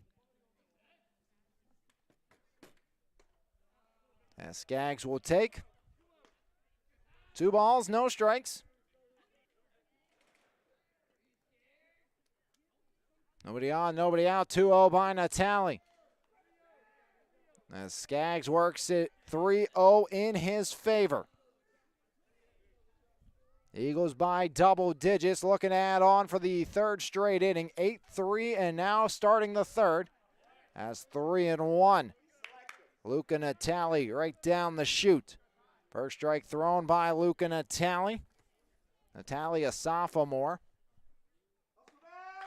As Skaggs will take. 2 balls, no strikes. Nobody on, nobody out. 2-0 by Natali. As Skaggs works it 3-0 in his favor. Eagles by double digits, looking to add on for the third straight inning. 8-3, and now starting the third as 3-1. Luca Natali right down the chute. First strike thrown by Luca Natali. Natali, a sophomore.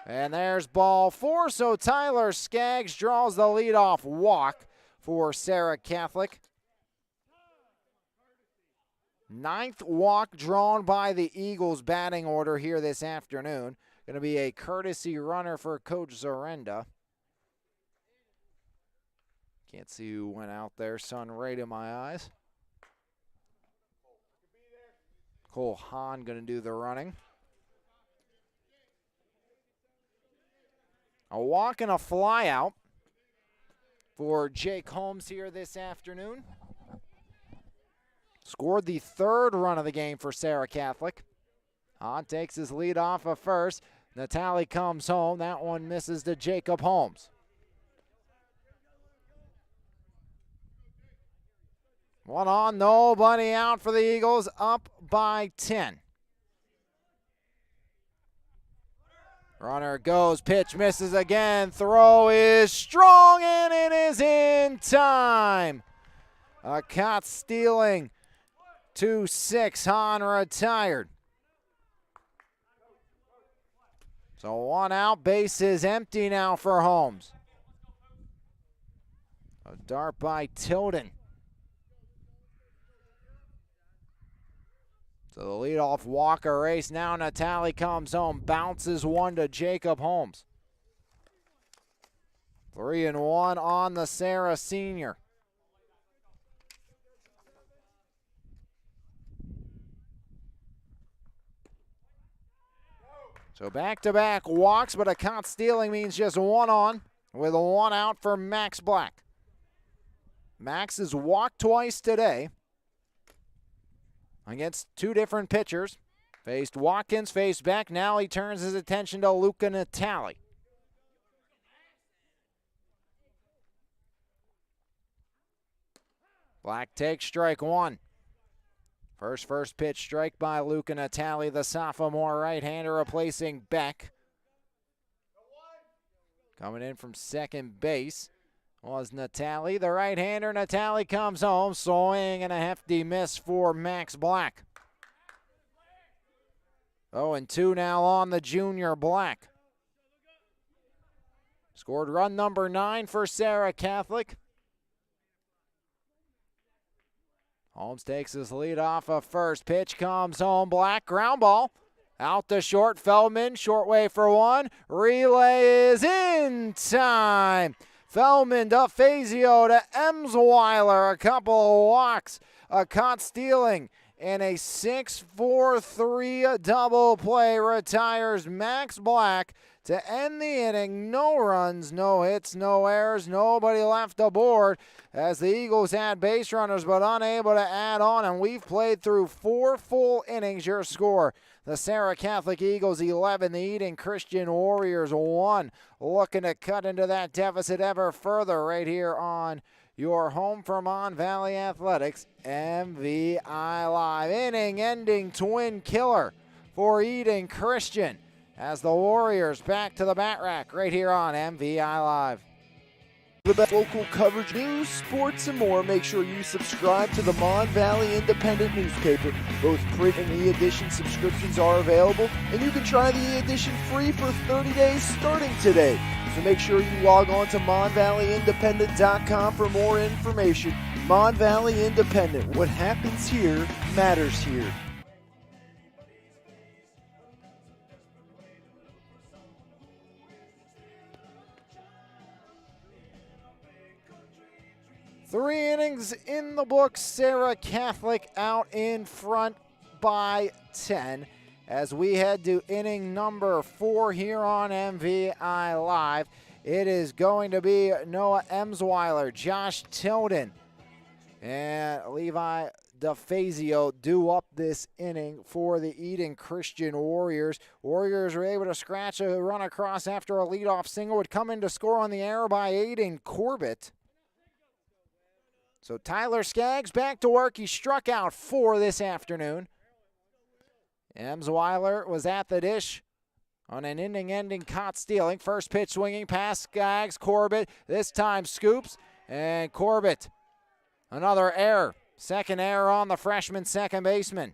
And there's ball 4, so Tyler Skaggs draws the leadoff walk for Serra Catholic. 9th walk drawn by the Eagles batting order here this afternoon. Going to be a courtesy runner for Coach Zarenda. Can't see who went out there, sun right in my eyes. Cole Hahn going to do the running. A walk and a flyout for Jake Holmes here this afternoon. Scored the 3rd run of the game for Serra Catholic. Hahn takes his lead off of first. Natali comes home. That one misses to Jacob Holmes. 1 on, nobody out for the Eagles, up by 10. Runner goes, pitch misses again. Throw is strong, and it is in time. A caught stealing. 2-6, Hahn retired. So 1 out, base is empty now for Holmes. A dart by Tilden. So the leadoff walker race. Now Natali comes home, bounces 1 to Jacob Holmes. 3-1 on the Serra senior. So back-to-back walks, but a caught stealing means just 1 on with 1 out for Max Black. Max has walked twice today against 2 different pitchers. Faced Watkins, faced back. Now he turns his attention to Luca Natali. Black takes strike 1. First pitch strike by Luca Natali, the sophomore right-hander replacing Beck. Coming in from second base was Natali, the right-hander. Natali comes home, swing and a hefty miss for Max Black. 0-2 now on the junior Black. Scored run number 9 for Serra Catholic. Holmes takes his lead off of first. Pitch comes home. Black, ground ball. Out to short. Feldman, short way for 1. Relay is in time. Feldman to Fazio to Emsweiler. A couple of walks. A caught stealing. And a 6-4-3 double play retires Max Black to end the inning. No runs, no hits, no errors, nobody left aboard as the Eagles had base runners but unable to add on, and we've played through 4 full innings. Your score, the Serra Catholic Eagles 11, the Eden Christian Warriors 1. Looking to cut into that deficit ever further right here on your home for Mon Valley Athletics, MVI Live. Inning-ending twin killer for Eden Christian as the Warriors back to the bat rack right here on MVI Live. The best local coverage, news, sports, and more. Make sure you subscribe to the Mon Valley Independent newspaper. Both print and e-edition subscriptions are available, and you can try the e-edition free for 30 days starting today. So make sure you log on to MonValleyIndependent.com for more information. Mon Valley Independent. What happens here matters here. 3 innings in the books. Serra Catholic out in front by 10. As we head to inning number 4 here on MVI Live, it is going to be Noah Emsweiler, Josh Tilden, and Levi DeFazio do up this inning for the Eden Christian Warriors. Warriors are able to scratch a run across after a leadoff single. Would come in to score on the error by Aiden Corbett. So Tyler Skaggs back to work. He struck out 4 this afternoon. Emsweiler was at the dish on an inning-ending caught stealing. First pitch swinging past Skaggs. Corbett this time scoops, and Corbett another error. Second error on the freshman second baseman.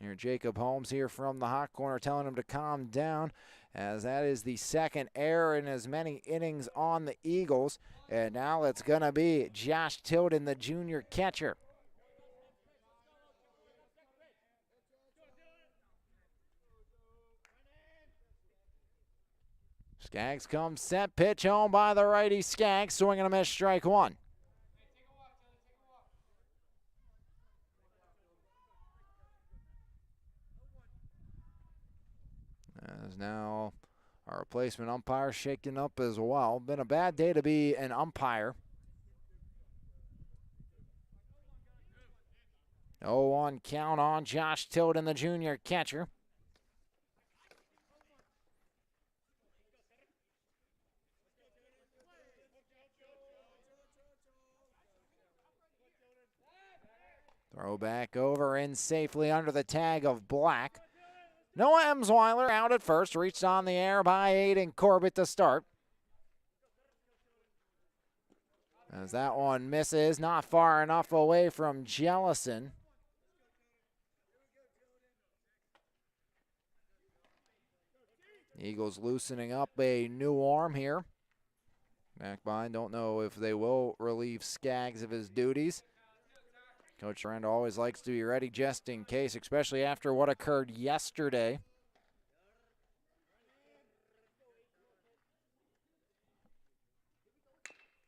Here Jacob Holmes here from the hot corner telling him to calm down, as that is the second error in as many innings on the Eagles. And now it's going to be Josh Tilden, the junior catcher. Skaggs comes set, pitch home by the righty Skaggs, swing and a miss, strike 1. As now our replacement umpire shaken up as well. Been a bad day to be an umpire. 0-1 count on Josh Tilden, the junior catcher. Throw back over in safely under the tag of Black. Noah Emsweiler out at first, reached on the air by Aiden Corbett to start. As that one misses, not far enough away from Jellison. Eagles loosening up a new arm here. McBine, don't know if they will relieve Skaggs of his duties. Coach Aranda always likes to be ready just in case, especially after what occurred yesterday.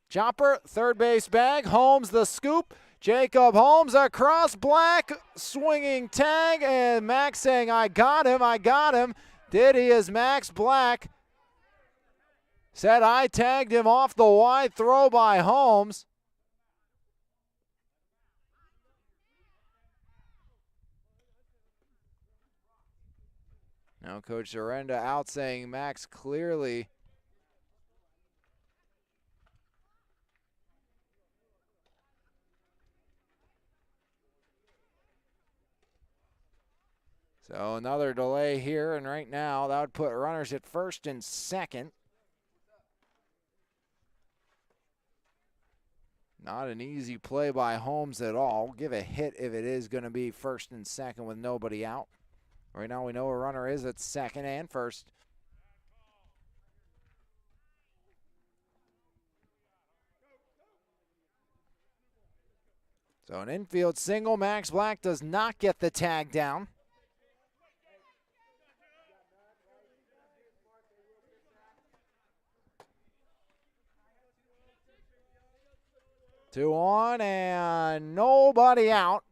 Chopper, third base bag, Holmes the scoop. Jacob Holmes across, Black swinging tag, and Max saying, I got him. Did he, as Max Black said, I tagged him off the wide throw by Holmes. Now Coach Aranda out saying Max clearly so another delay here, and right now that would put runners at first and second. Not an easy play by Holmes at all. Give a hit if it is going to be first and second with nobody out. Right now we know a runner is at second and first. So an infield single. Max Black does not get the tag down. Two on and nobody out.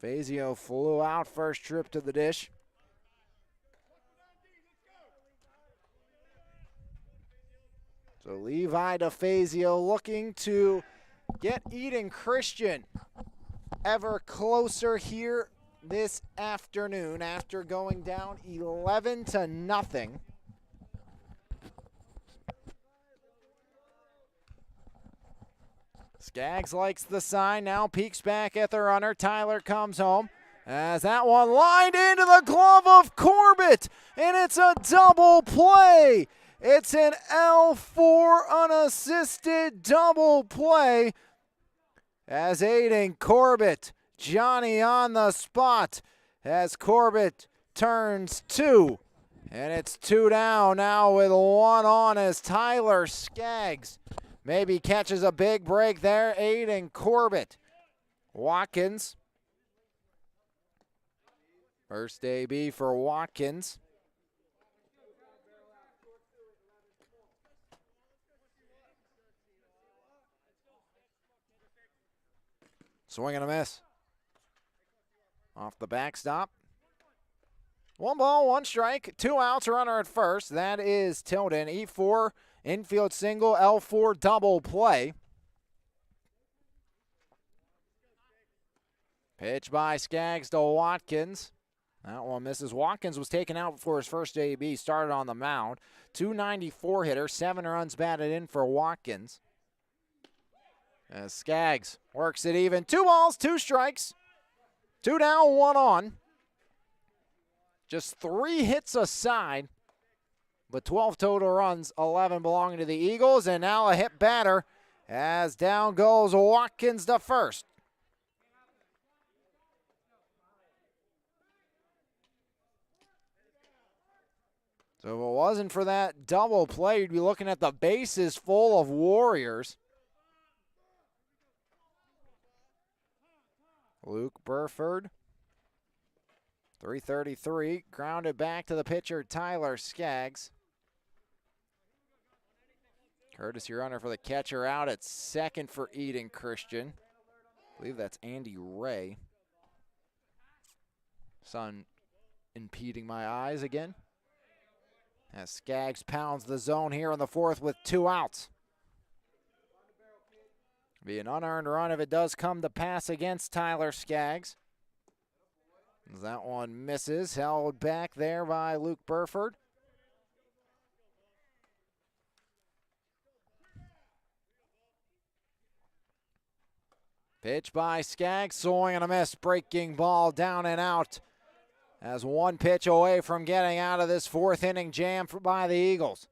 Fazio flew out first trip to the dish. So Levi DeFazio looking to get Eden Christian ever closer here this afternoon after going down 11-0. Skaggs likes the sign, now peeks back at the runner. Tyler comes home as that one lined into the glove of Corbett, and it's a double play. It's an L4 unassisted double play as Aiden Corbett, Johnny on the spot as Corbett turns 2. And it's 2 down now with 1 on as Tyler Skaggs maybe catches a big break there. Aiden Corbett. Watkins. First AB for Watkins. Swing and a miss. Off the backstop. 1 ball, 1 strike, 2 outs, runner at first. That is Tilden. E4, infield single, L4 double play. Pitch by Skaggs to Watkins. That one misses. Watkins was taken out before his first AB. Started on the mound. 294 hitter, 7 runs batted in for Watkins. As Skaggs works it even. 2 balls, 2 strikes. 2 down, 1 on. Just 3 hits aside, but 12 total runs, 11 belonging to the Eagles, and now a hit batter as down goes Watkins to first. So if it wasn't for that double play, you'd be looking at the bases full of Warriors. Luke Burford. 333, grounded back to the pitcher, Tyler Skaggs. Courtesy runner for the catcher out at second for Eden Christian. I believe that's Andy Ray. Sun impeding my eyes again. As Skaggs pounds the zone here in the 4th with 2 outs. Be an unearned run if it does come to pass against Tyler Skaggs. That one misses, held back there by Luke Burford. Pitch by Skaggs, swing and a miss, breaking ball down and out. As 1 pitch away from getting out of this 4th inning jam by the Eagles.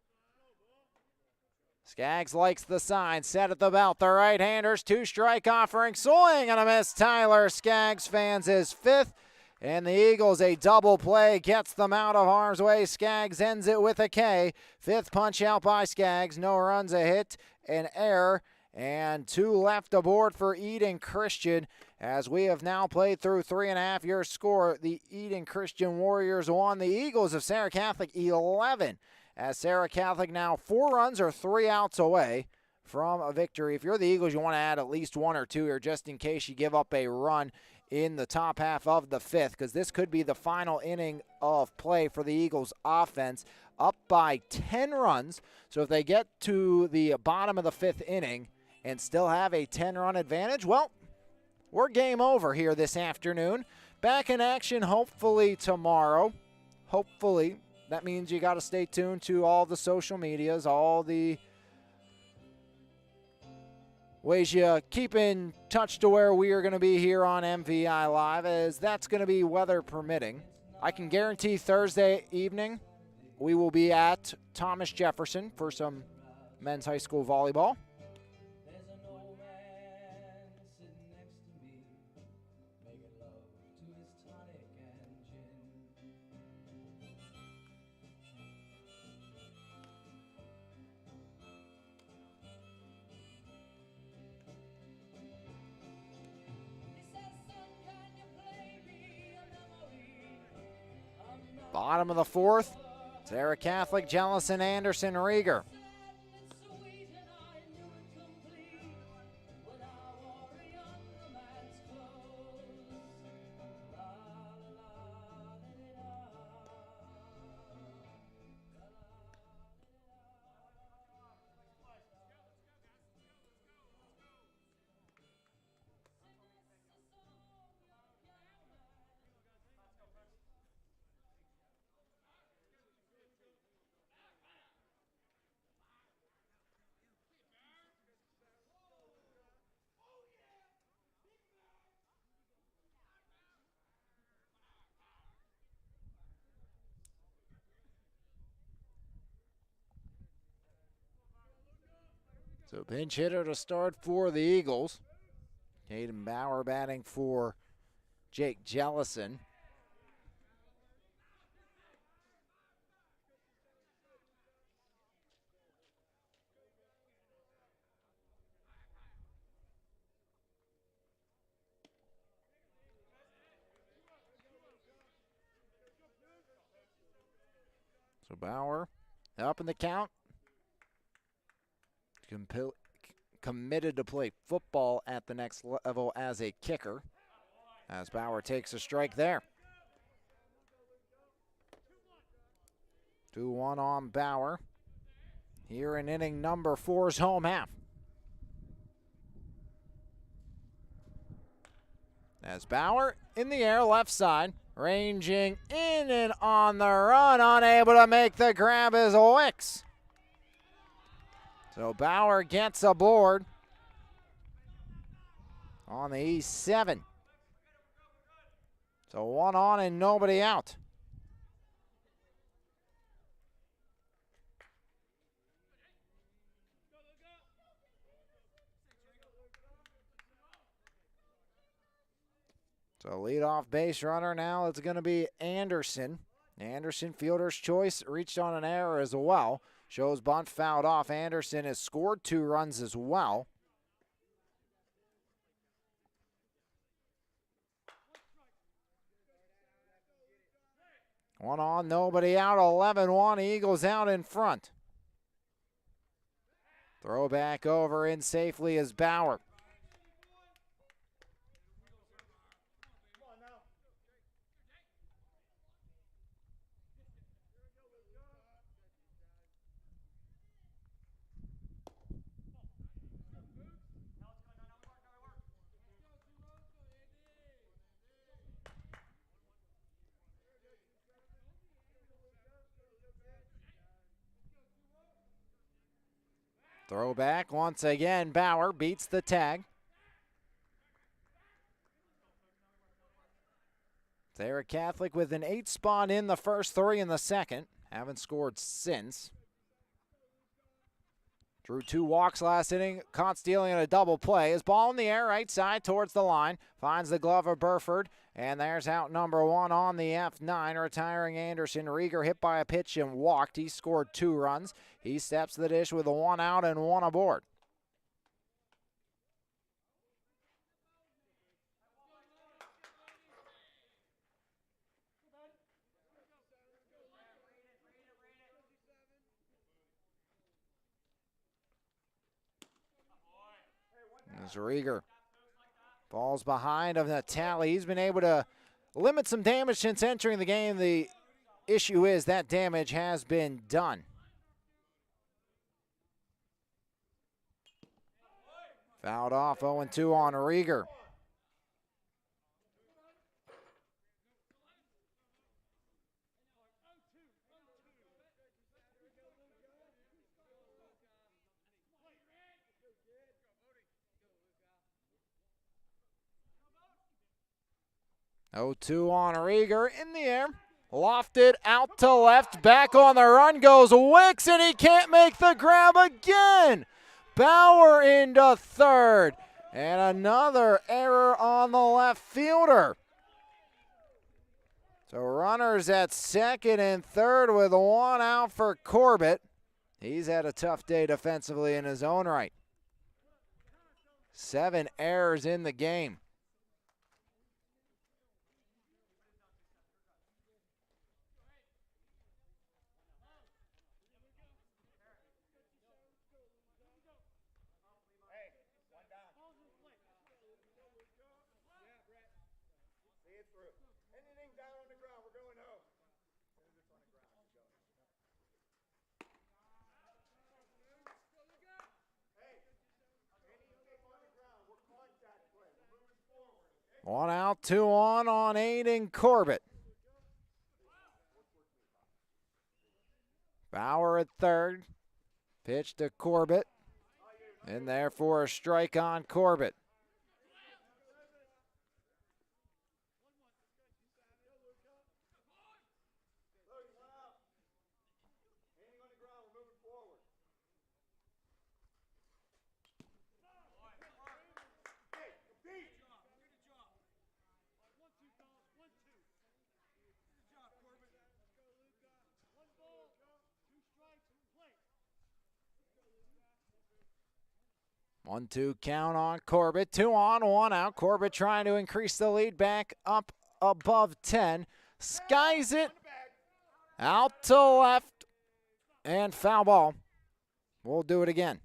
Skaggs likes the sign, set at the belt. The right-handers, 2-strike offering, swing and a miss. Tyler Skaggs fans his 5th. And the Eagles, a double play, gets them out of harm's way. Skaggs ends it with a K. 5th punch out by Skaggs. No runs, a hit, an error, and 2 left aboard for Eden Christian. As we have now played through 3.5, your score, the Eden Christian Warriors won. The Eagles of Serra Catholic 11. As Serra Catholic now 4 runs or 3 outs away from a victory. If you're the Eagles, you want to add at least 1 or 2 here just in case you give up a run in the top half of the 5th, because this could be the final inning of play for the Eagles offense, up by 10 runs. So if they get to the bottom of the 5th inning and still have a 10-run advantage, well, we're game over here this afternoon. Back in action hopefully tomorrow. Hopefully. That means you got to stay tuned to all the social medias, all the ways you keep in touch to where we are going to be here on MVI Live, as that's going to be weather permitting. I can guarantee Thursday evening we will be at Thomas Jefferson for some men's high school volleyball. Bottom of the 4th, Serra Catholic, Jellison, Anderson, Rieger. So pinch hitter to start for the Eagles. Hayden Bauer batting for Jake Jellison. So Bauer up in the count. committed to play football at the next level as a kicker. As Bauer takes a strike there. 2-1 on Bauer. Here in inning number 4's home half. As Bauer in the air, left side, ranging in and on the run, unable to make the grab is Wicks. So Bauer gets aboard on the E7. So 1 on and nobody out. So leadoff base runner now, it's going to be Anderson. Anderson, fielder's choice, reached on an error as well. Shows bunt fouled off. Anderson has scored 2 runs as well. One on, nobody out, 11-1, Eagles out in front. Throw back over in safely is Bauer. Throw back once again. Bauer beats the tag. Serra Catholic with an 8 spot in the first, 3 in the second. Haven't scored since. Drew 2 walks last inning. Caught stealing in a double play. His ball in the air, right side towards the line. Finds the glove of Burford. And there's out number 1 on the F9, retiring Anderson. Rieger hit by a pitch and walked. He scored 2 runs. He steps to the dish with a 1 out and 1 aboard. As Rieger falls behind of the tally. He's been able to limit some damage since entering the game. The issue is that damage has been done. Fouled off, 0-2 on Rieger. Oh, 2 on Rieger in the air. Lofted out to left. Back on the run goes Wicks, and he can't make the grab again. Bauer into third. And another error on the left fielder. So runners at second and third with 1 out for Corbett. He's had a tough day defensively in his own right. 7 errors in the game. One out, 2 on Aiden Corbett. Bauer at third. Pitch to Corbett. In there for a strike on Corbett. One, 2 count on Corbett. 2 on, 1 out. Corbett trying to increase the lead back up above 10. Skies it out to left and foul ball. We'll do it again.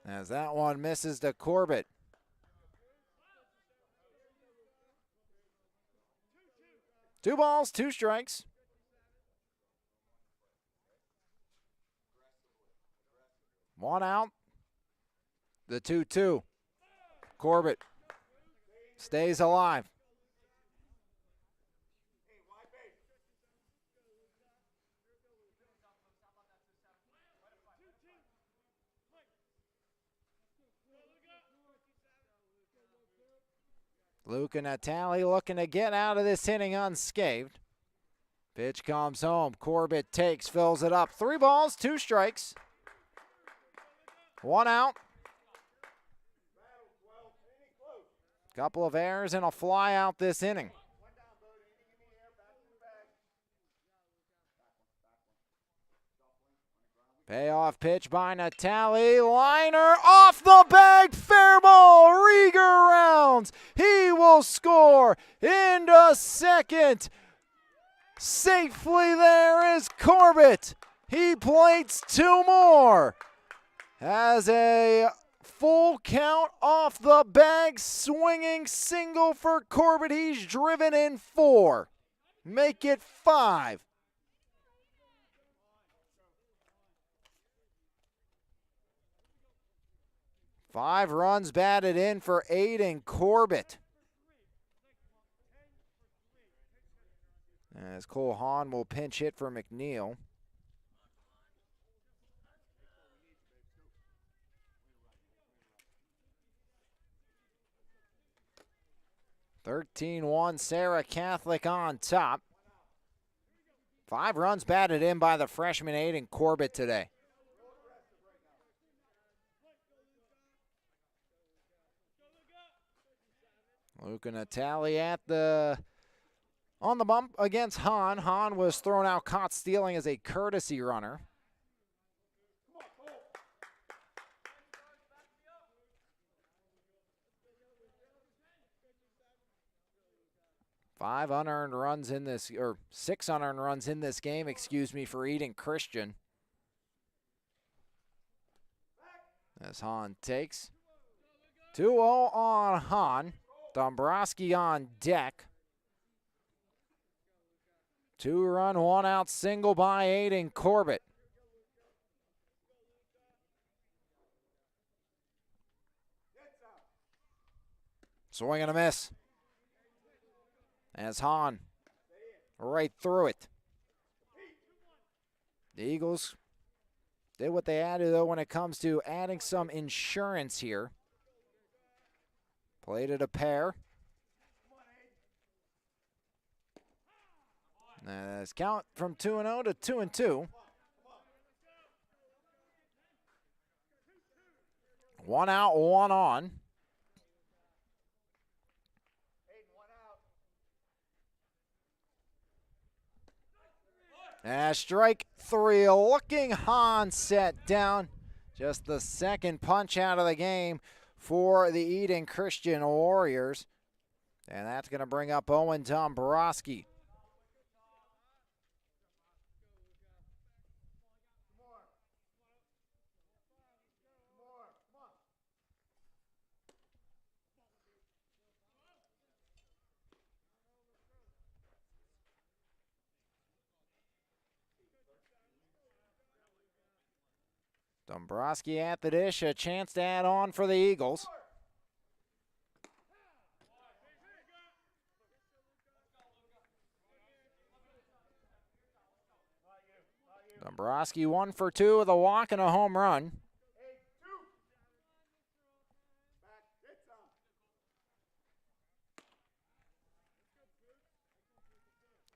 As that one misses to Corbett. Two balls, two strikes. One out. The 2-2. Corbett stays alive. Luke and Natali looking to get out of this inning unscathed. Pitch comes home. Corbett takes, fills it up. 3 balls, 2 strikes. 1 out. Couple of errors and a fly out this inning. Payoff pitch by Natali. Liner off the bag. Fair ball. Rieger rounds. He will score into second. Safely there is Corbett. He plates 2 more. Has a full count off the bag. Swinging single for Corbett. He's driven in 4. Make it 5. Five runs batted in for Aiden Corbett. As Cole Hahn will pinch hit for McNeil. (13-1) Serra Catholic on top. 5 runs batted in by the freshman Aiden Corbett today. Luke and Natali on the bump against Hahn. Hahn was thrown out, caught stealing as a courtesy runner. Six unearned runs in this game, for Eden Christian. As Hahn takes. 2-0 on Hahn. Dombrowski on deck. 2-run, 1-out single by Aiden Corbett. Swing and a miss. As Hahn right through it. The Eagles did what they had to, though, when it comes to adding some insurance here. Played it a pair. Let's count from 2-0 to 2-2. 1 out, 1 on. Strike 3, looking Hahn set down. Just the second punch out of the game for the Eden Christian Warriors. And that's going to bring up Owen Dombrowski. Dombrowski at the dish, a chance to add on for the Eagles. Dombrowski 1 for 2 with a walk and a home run.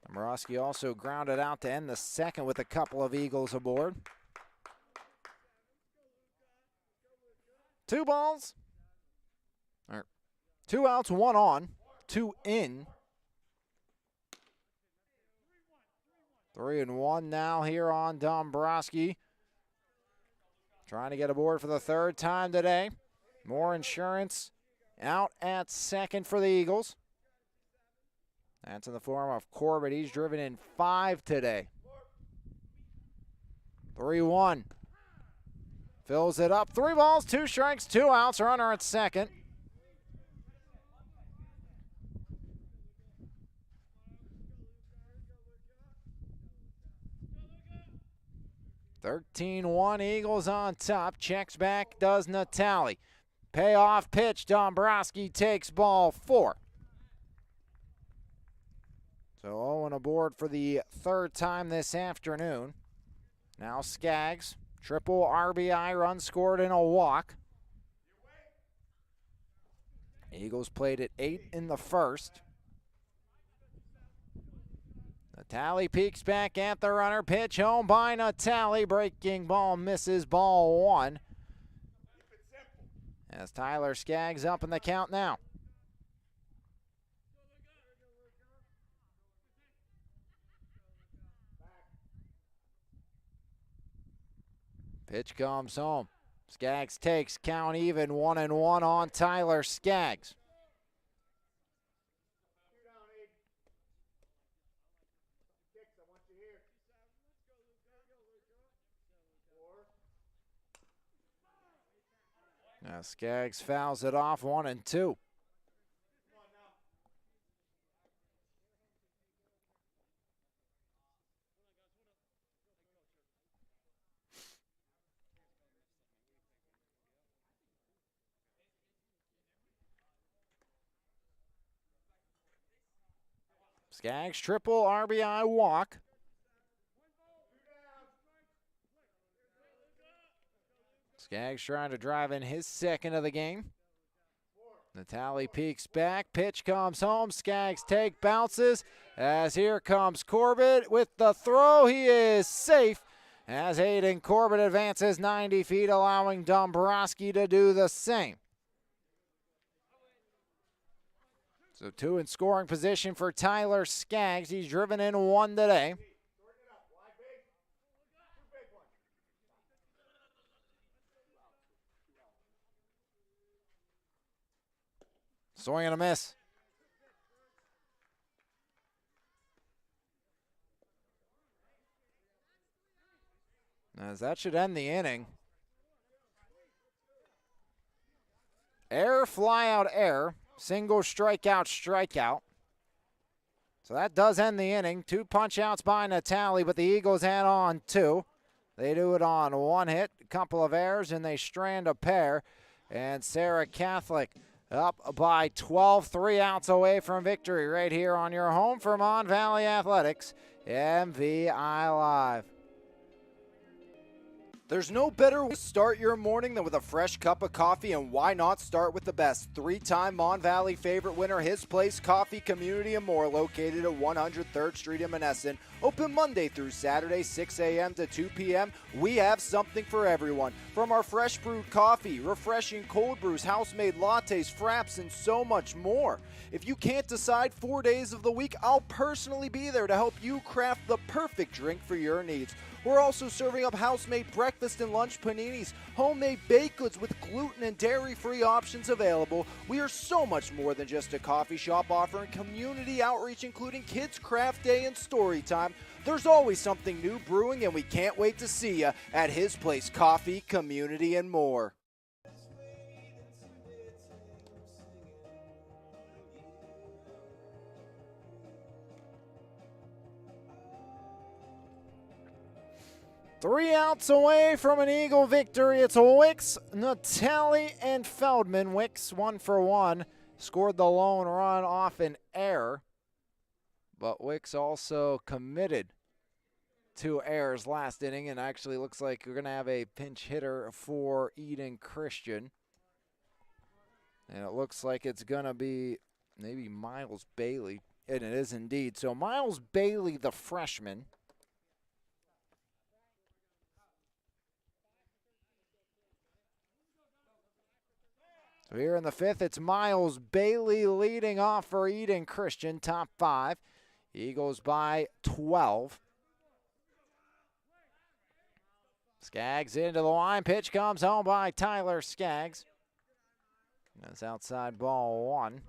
Dombrowski also grounded out to end the second with a couple of Eagles aboard. 2 balls. 2 outs, 1 on, 2 in. 3-1 now here on Dombrowski. Trying to get aboard for the 3rd time today. More insurance out at second for the Eagles. That's in the form of Corbett. He's driven in 5 today. 3-1. Fills it up. 3 balls, 2 strikes, 2 outs. Runner at second. "13-1 Eagles on top." Checks back, does Natali. Payoff pitch. Dombrowski takes ball 4. So Owen aboard for the 3rd time this afternoon. Now Skaggs. Triple RBI, run scored and a walk. Eagles played at 8 in the first. Natali peeks back at the runner. Pitch home by Natali. Breaking ball misses, ball 1. As Tyler Skaggs up in the count now. Pitch comes home. Skaggs takes, count even, 1-1 on Tyler Skaggs. Now Skaggs fouls it off, 1-2. Skaggs triple RBI walk. Skaggs trying to drive in his 2nd of the game. Natali peeks back. Pitch comes home. Skaggs take, bounces. As here comes Corbett with the throw. He is safe as Hayden Corbett advances 90 feet, allowing Dombrowski to do the same. So 2 in scoring position for Tyler Skaggs. He's driven in 1 today. Swing and a miss. As that should end the inning. Error, fly out, error. Single, strikeout, strikeout. So that does end the inning. 2 punch outs by Natali, but the Eagles add on 2. They do it on 1 hit, a couple of errors, and they strand a pair. And Serra Catholic up by 12, 3 outs away from victory right here on your home for Mon Valley Athletics, MVI Live. There's no better way to start your morning than with a fresh cup of coffee, and why not start with the best? 3-time Mon Valley favorite winner, His Place Coffee, Community and More, located at 103rd Street in Monessen. Open Monday through Saturday, 6 a.m. to 2 p.m. We have something for everyone. From our fresh brewed coffee, refreshing cold brews, house-made lattes, fraps, and so much more. If you can't decide 4 days of the week, I'll personally be there to help you craft the perfect drink for your needs. We're also serving up house-made breakfast and lunch paninis, homemade baked goods with gluten and dairy-free options available. We are so much more than just a coffee shop, offering community outreach, including Kids Craft Day and Story Time. There's always something new brewing, and we can't wait to see you at His Place Coffee, Community and More. Three outs away from an Eagle victory. It's Wicks, Natali, and Feldman. Wicks 1 for 1. Scored the lone run off an error. But Wicks also committed 2 errors last inning, and actually looks like we're going to have a pinch hitter for Eden Christian. And it looks like it's going to be maybe Miles Bailey. And it is indeed. So Miles Bailey, the freshman. So here in the 5th, it's Miles Bailey leading off for Eden Christian, top 5. Eagles by 12. Skaggs into the line. Pitch comes home by Tyler Skaggs. That's outside ball 1.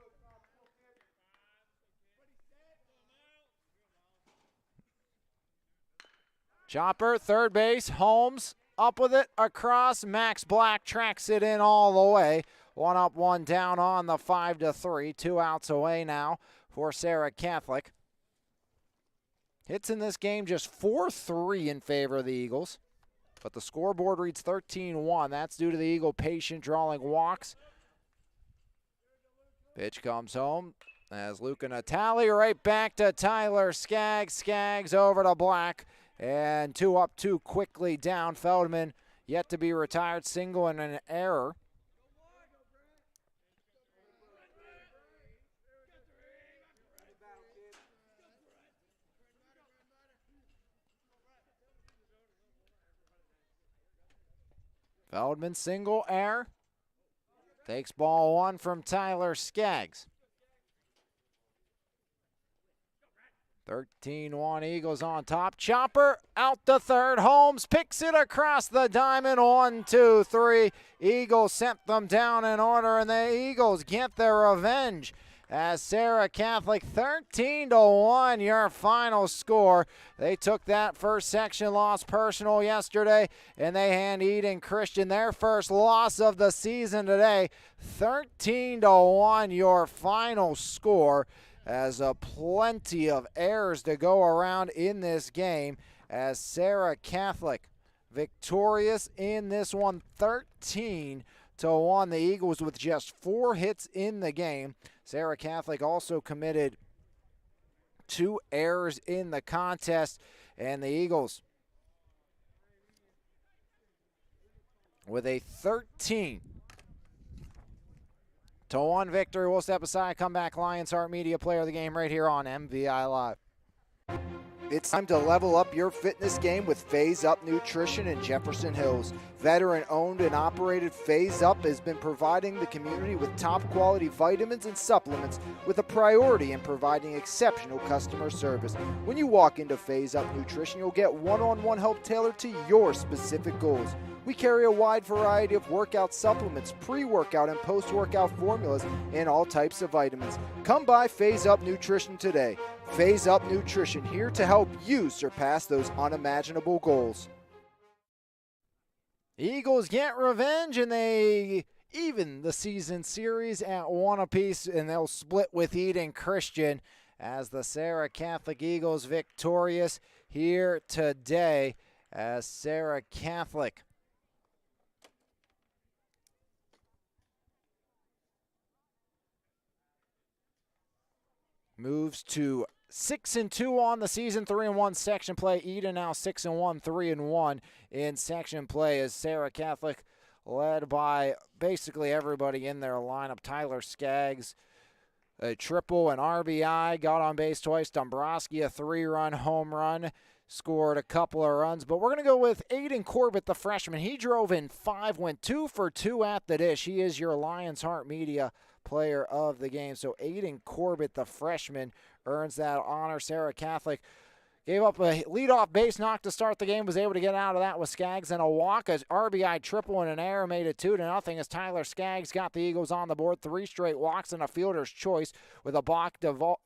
Chopper, third base, Holmes up with it across. Max Black tracks it in all the way. 1 up, 1 down on the 5-3. 2 outs away now for Serra Catholic. Hits in this game just 4-3 in favor of the Eagles. But the scoreboard reads 13-1. That's due to the Eagle patient drawing walks. Pitch comes home as Luca Natali right back to Tyler Skaggs. Skaggs over to Black. And 2 up, 2 quickly down. Feldman yet to be retired. Single and an error. Feldman single, error. Takes ball 1 from Tyler Skaggs. 13-1 Eagles on top. Chopper out to third. Holmes picks it across the diamond. 1, 2, 3. Eagles sent them down in order, and the Eagles get their revenge. As Serra Catholic 13-1, your final score. They took that first section loss personal yesterday, and they hand Eden Christian their first loss of the season today. 13-1, your final score. As plenty of errors to go around in this game, as Serra Catholic victorious in this one, 13-1. The Eagles with just 4 hits in the game. Serra Catholic also committed 2 errors in the contest, and the Eagles with a 13-1 victory. We'll step aside, come back. Lions Heart Media Player of the Game right here on MVI Live. It's time to level up your fitness game with Phase Up Nutrition in Jefferson Hills. Veteran-owned and operated, Phase Up has been providing the community with top-quality vitamins and supplements with a priority in providing exceptional customer service. When you walk into Phase Up Nutrition, you'll get one-on-one help tailored to your specific goals. We carry a wide variety of workout supplements, pre-workout and post-workout formulas, and all types of vitamins. Come by Phase Up Nutrition today. Phase Up Nutrition, here to help you surpass those unimaginable goals. Eagles get revenge, and they even the season series at 1 apiece, and they'll split with Eden Christian as the Serra Catholic Eagles victorious here today as Serra Catholic moves to 6-2 on the season, 3-1 section play. Eden now 6-1, 3-1 in section play as Serra Catholic led by basically everybody in their lineup. Tyler Skaggs, a triple, an RBI, got on base twice. Dombrowski, a 3-run home run, scored a couple of runs. But we're going to go with Aiden Corbett, the freshman. He drove in 5, went 2 for 2 at the dish. He is your Lions Heart Media Player of the Game. So Aiden Corbett, the freshman, earns that honor. Serra Catholic gave up a leadoff base knock to start the game, was able to get out of that with Skaggs, and a walk, as RBI triple and an error made it 2-0 as Tyler Skaggs got the Eagles on the board. 3 straight walks and a fielder's choice with a block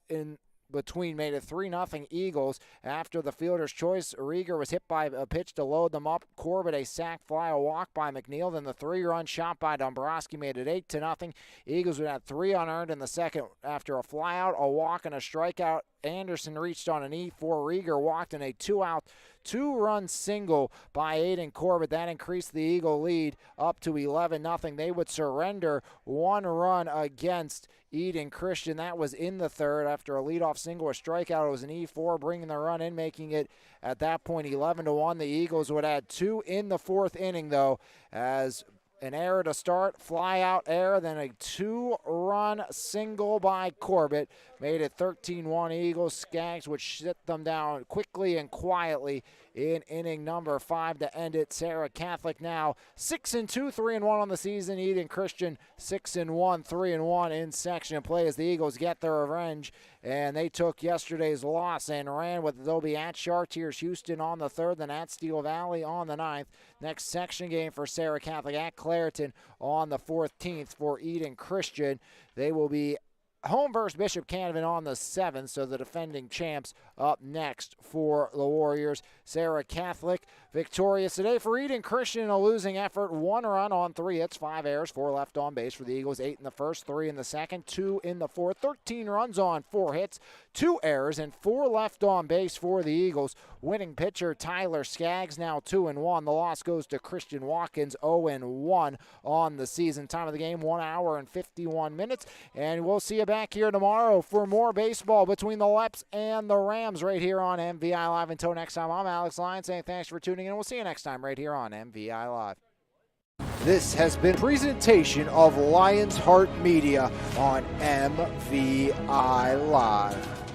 in between made it 3-0 Eagles. After the fielder's choice, Rieger was hit by a pitch to load them up. Corbett, a sac fly, a walk by McNeil. Then the 3-run shot by Dombrowski made it 8-0. Eagles would have 3 unearned in the second after a flyout, a walk, and a strikeout. Anderson reached on an E4. Rieger walked in a 2-out, 2-run single by Aiden Corbett. That increased the Eagle lead up to 11-0. They would surrender 1 run against Eden Christian. That was in the third after a leadoff single, a strikeout. It was an E4, bringing the run in, making it at that point 11-1. The Eagles would add 2 in the 4th inning, though, as an error to start, fly out error, then a 2-run single by Corbett made it 13-1 Eagles. Skaggs would shut them down quickly and quietly in inning number 5 to end it. Serra Catholic now 6-2, 3-1 on the season. Eden Christian 6-1, 3-1 in section play as the Eagles get their revenge, and they took yesterday's loss and ran with. They'll be at Chartiers Houston on the 3rd, then at Steel Valley on the 9th. Next section game for Serra Catholic at Clareton on the 14th. For Eden Christian, they will be home versus Bishop Canevin on the 7th, so the defending champs up next for the Warriors. Serra Catholic victorious today for Eden Christian, a losing effort. 1 run on 3 hits, 5 errors, 4 left on base for the Eagles. 8 in the first, 3 in the second, 2 in the fourth. 13 runs on 4 hits, 2 errors, and 4 left on base for the Eagles. Winning pitcher Tyler Skaggs now 2-1. The loss goes to Christian Watkins, 0-1 on the season. Time of the game, 1 hour and 51 minutes. And we'll see you back here tomorrow for more baseball between the Leps and the Rams right here on MVI Live. Until next time, I'm Alex Lyon saying thanks for tuning in. We'll see you next time right here on MVI Live. This has been a presentation of Lions Heart Media on MVI Live.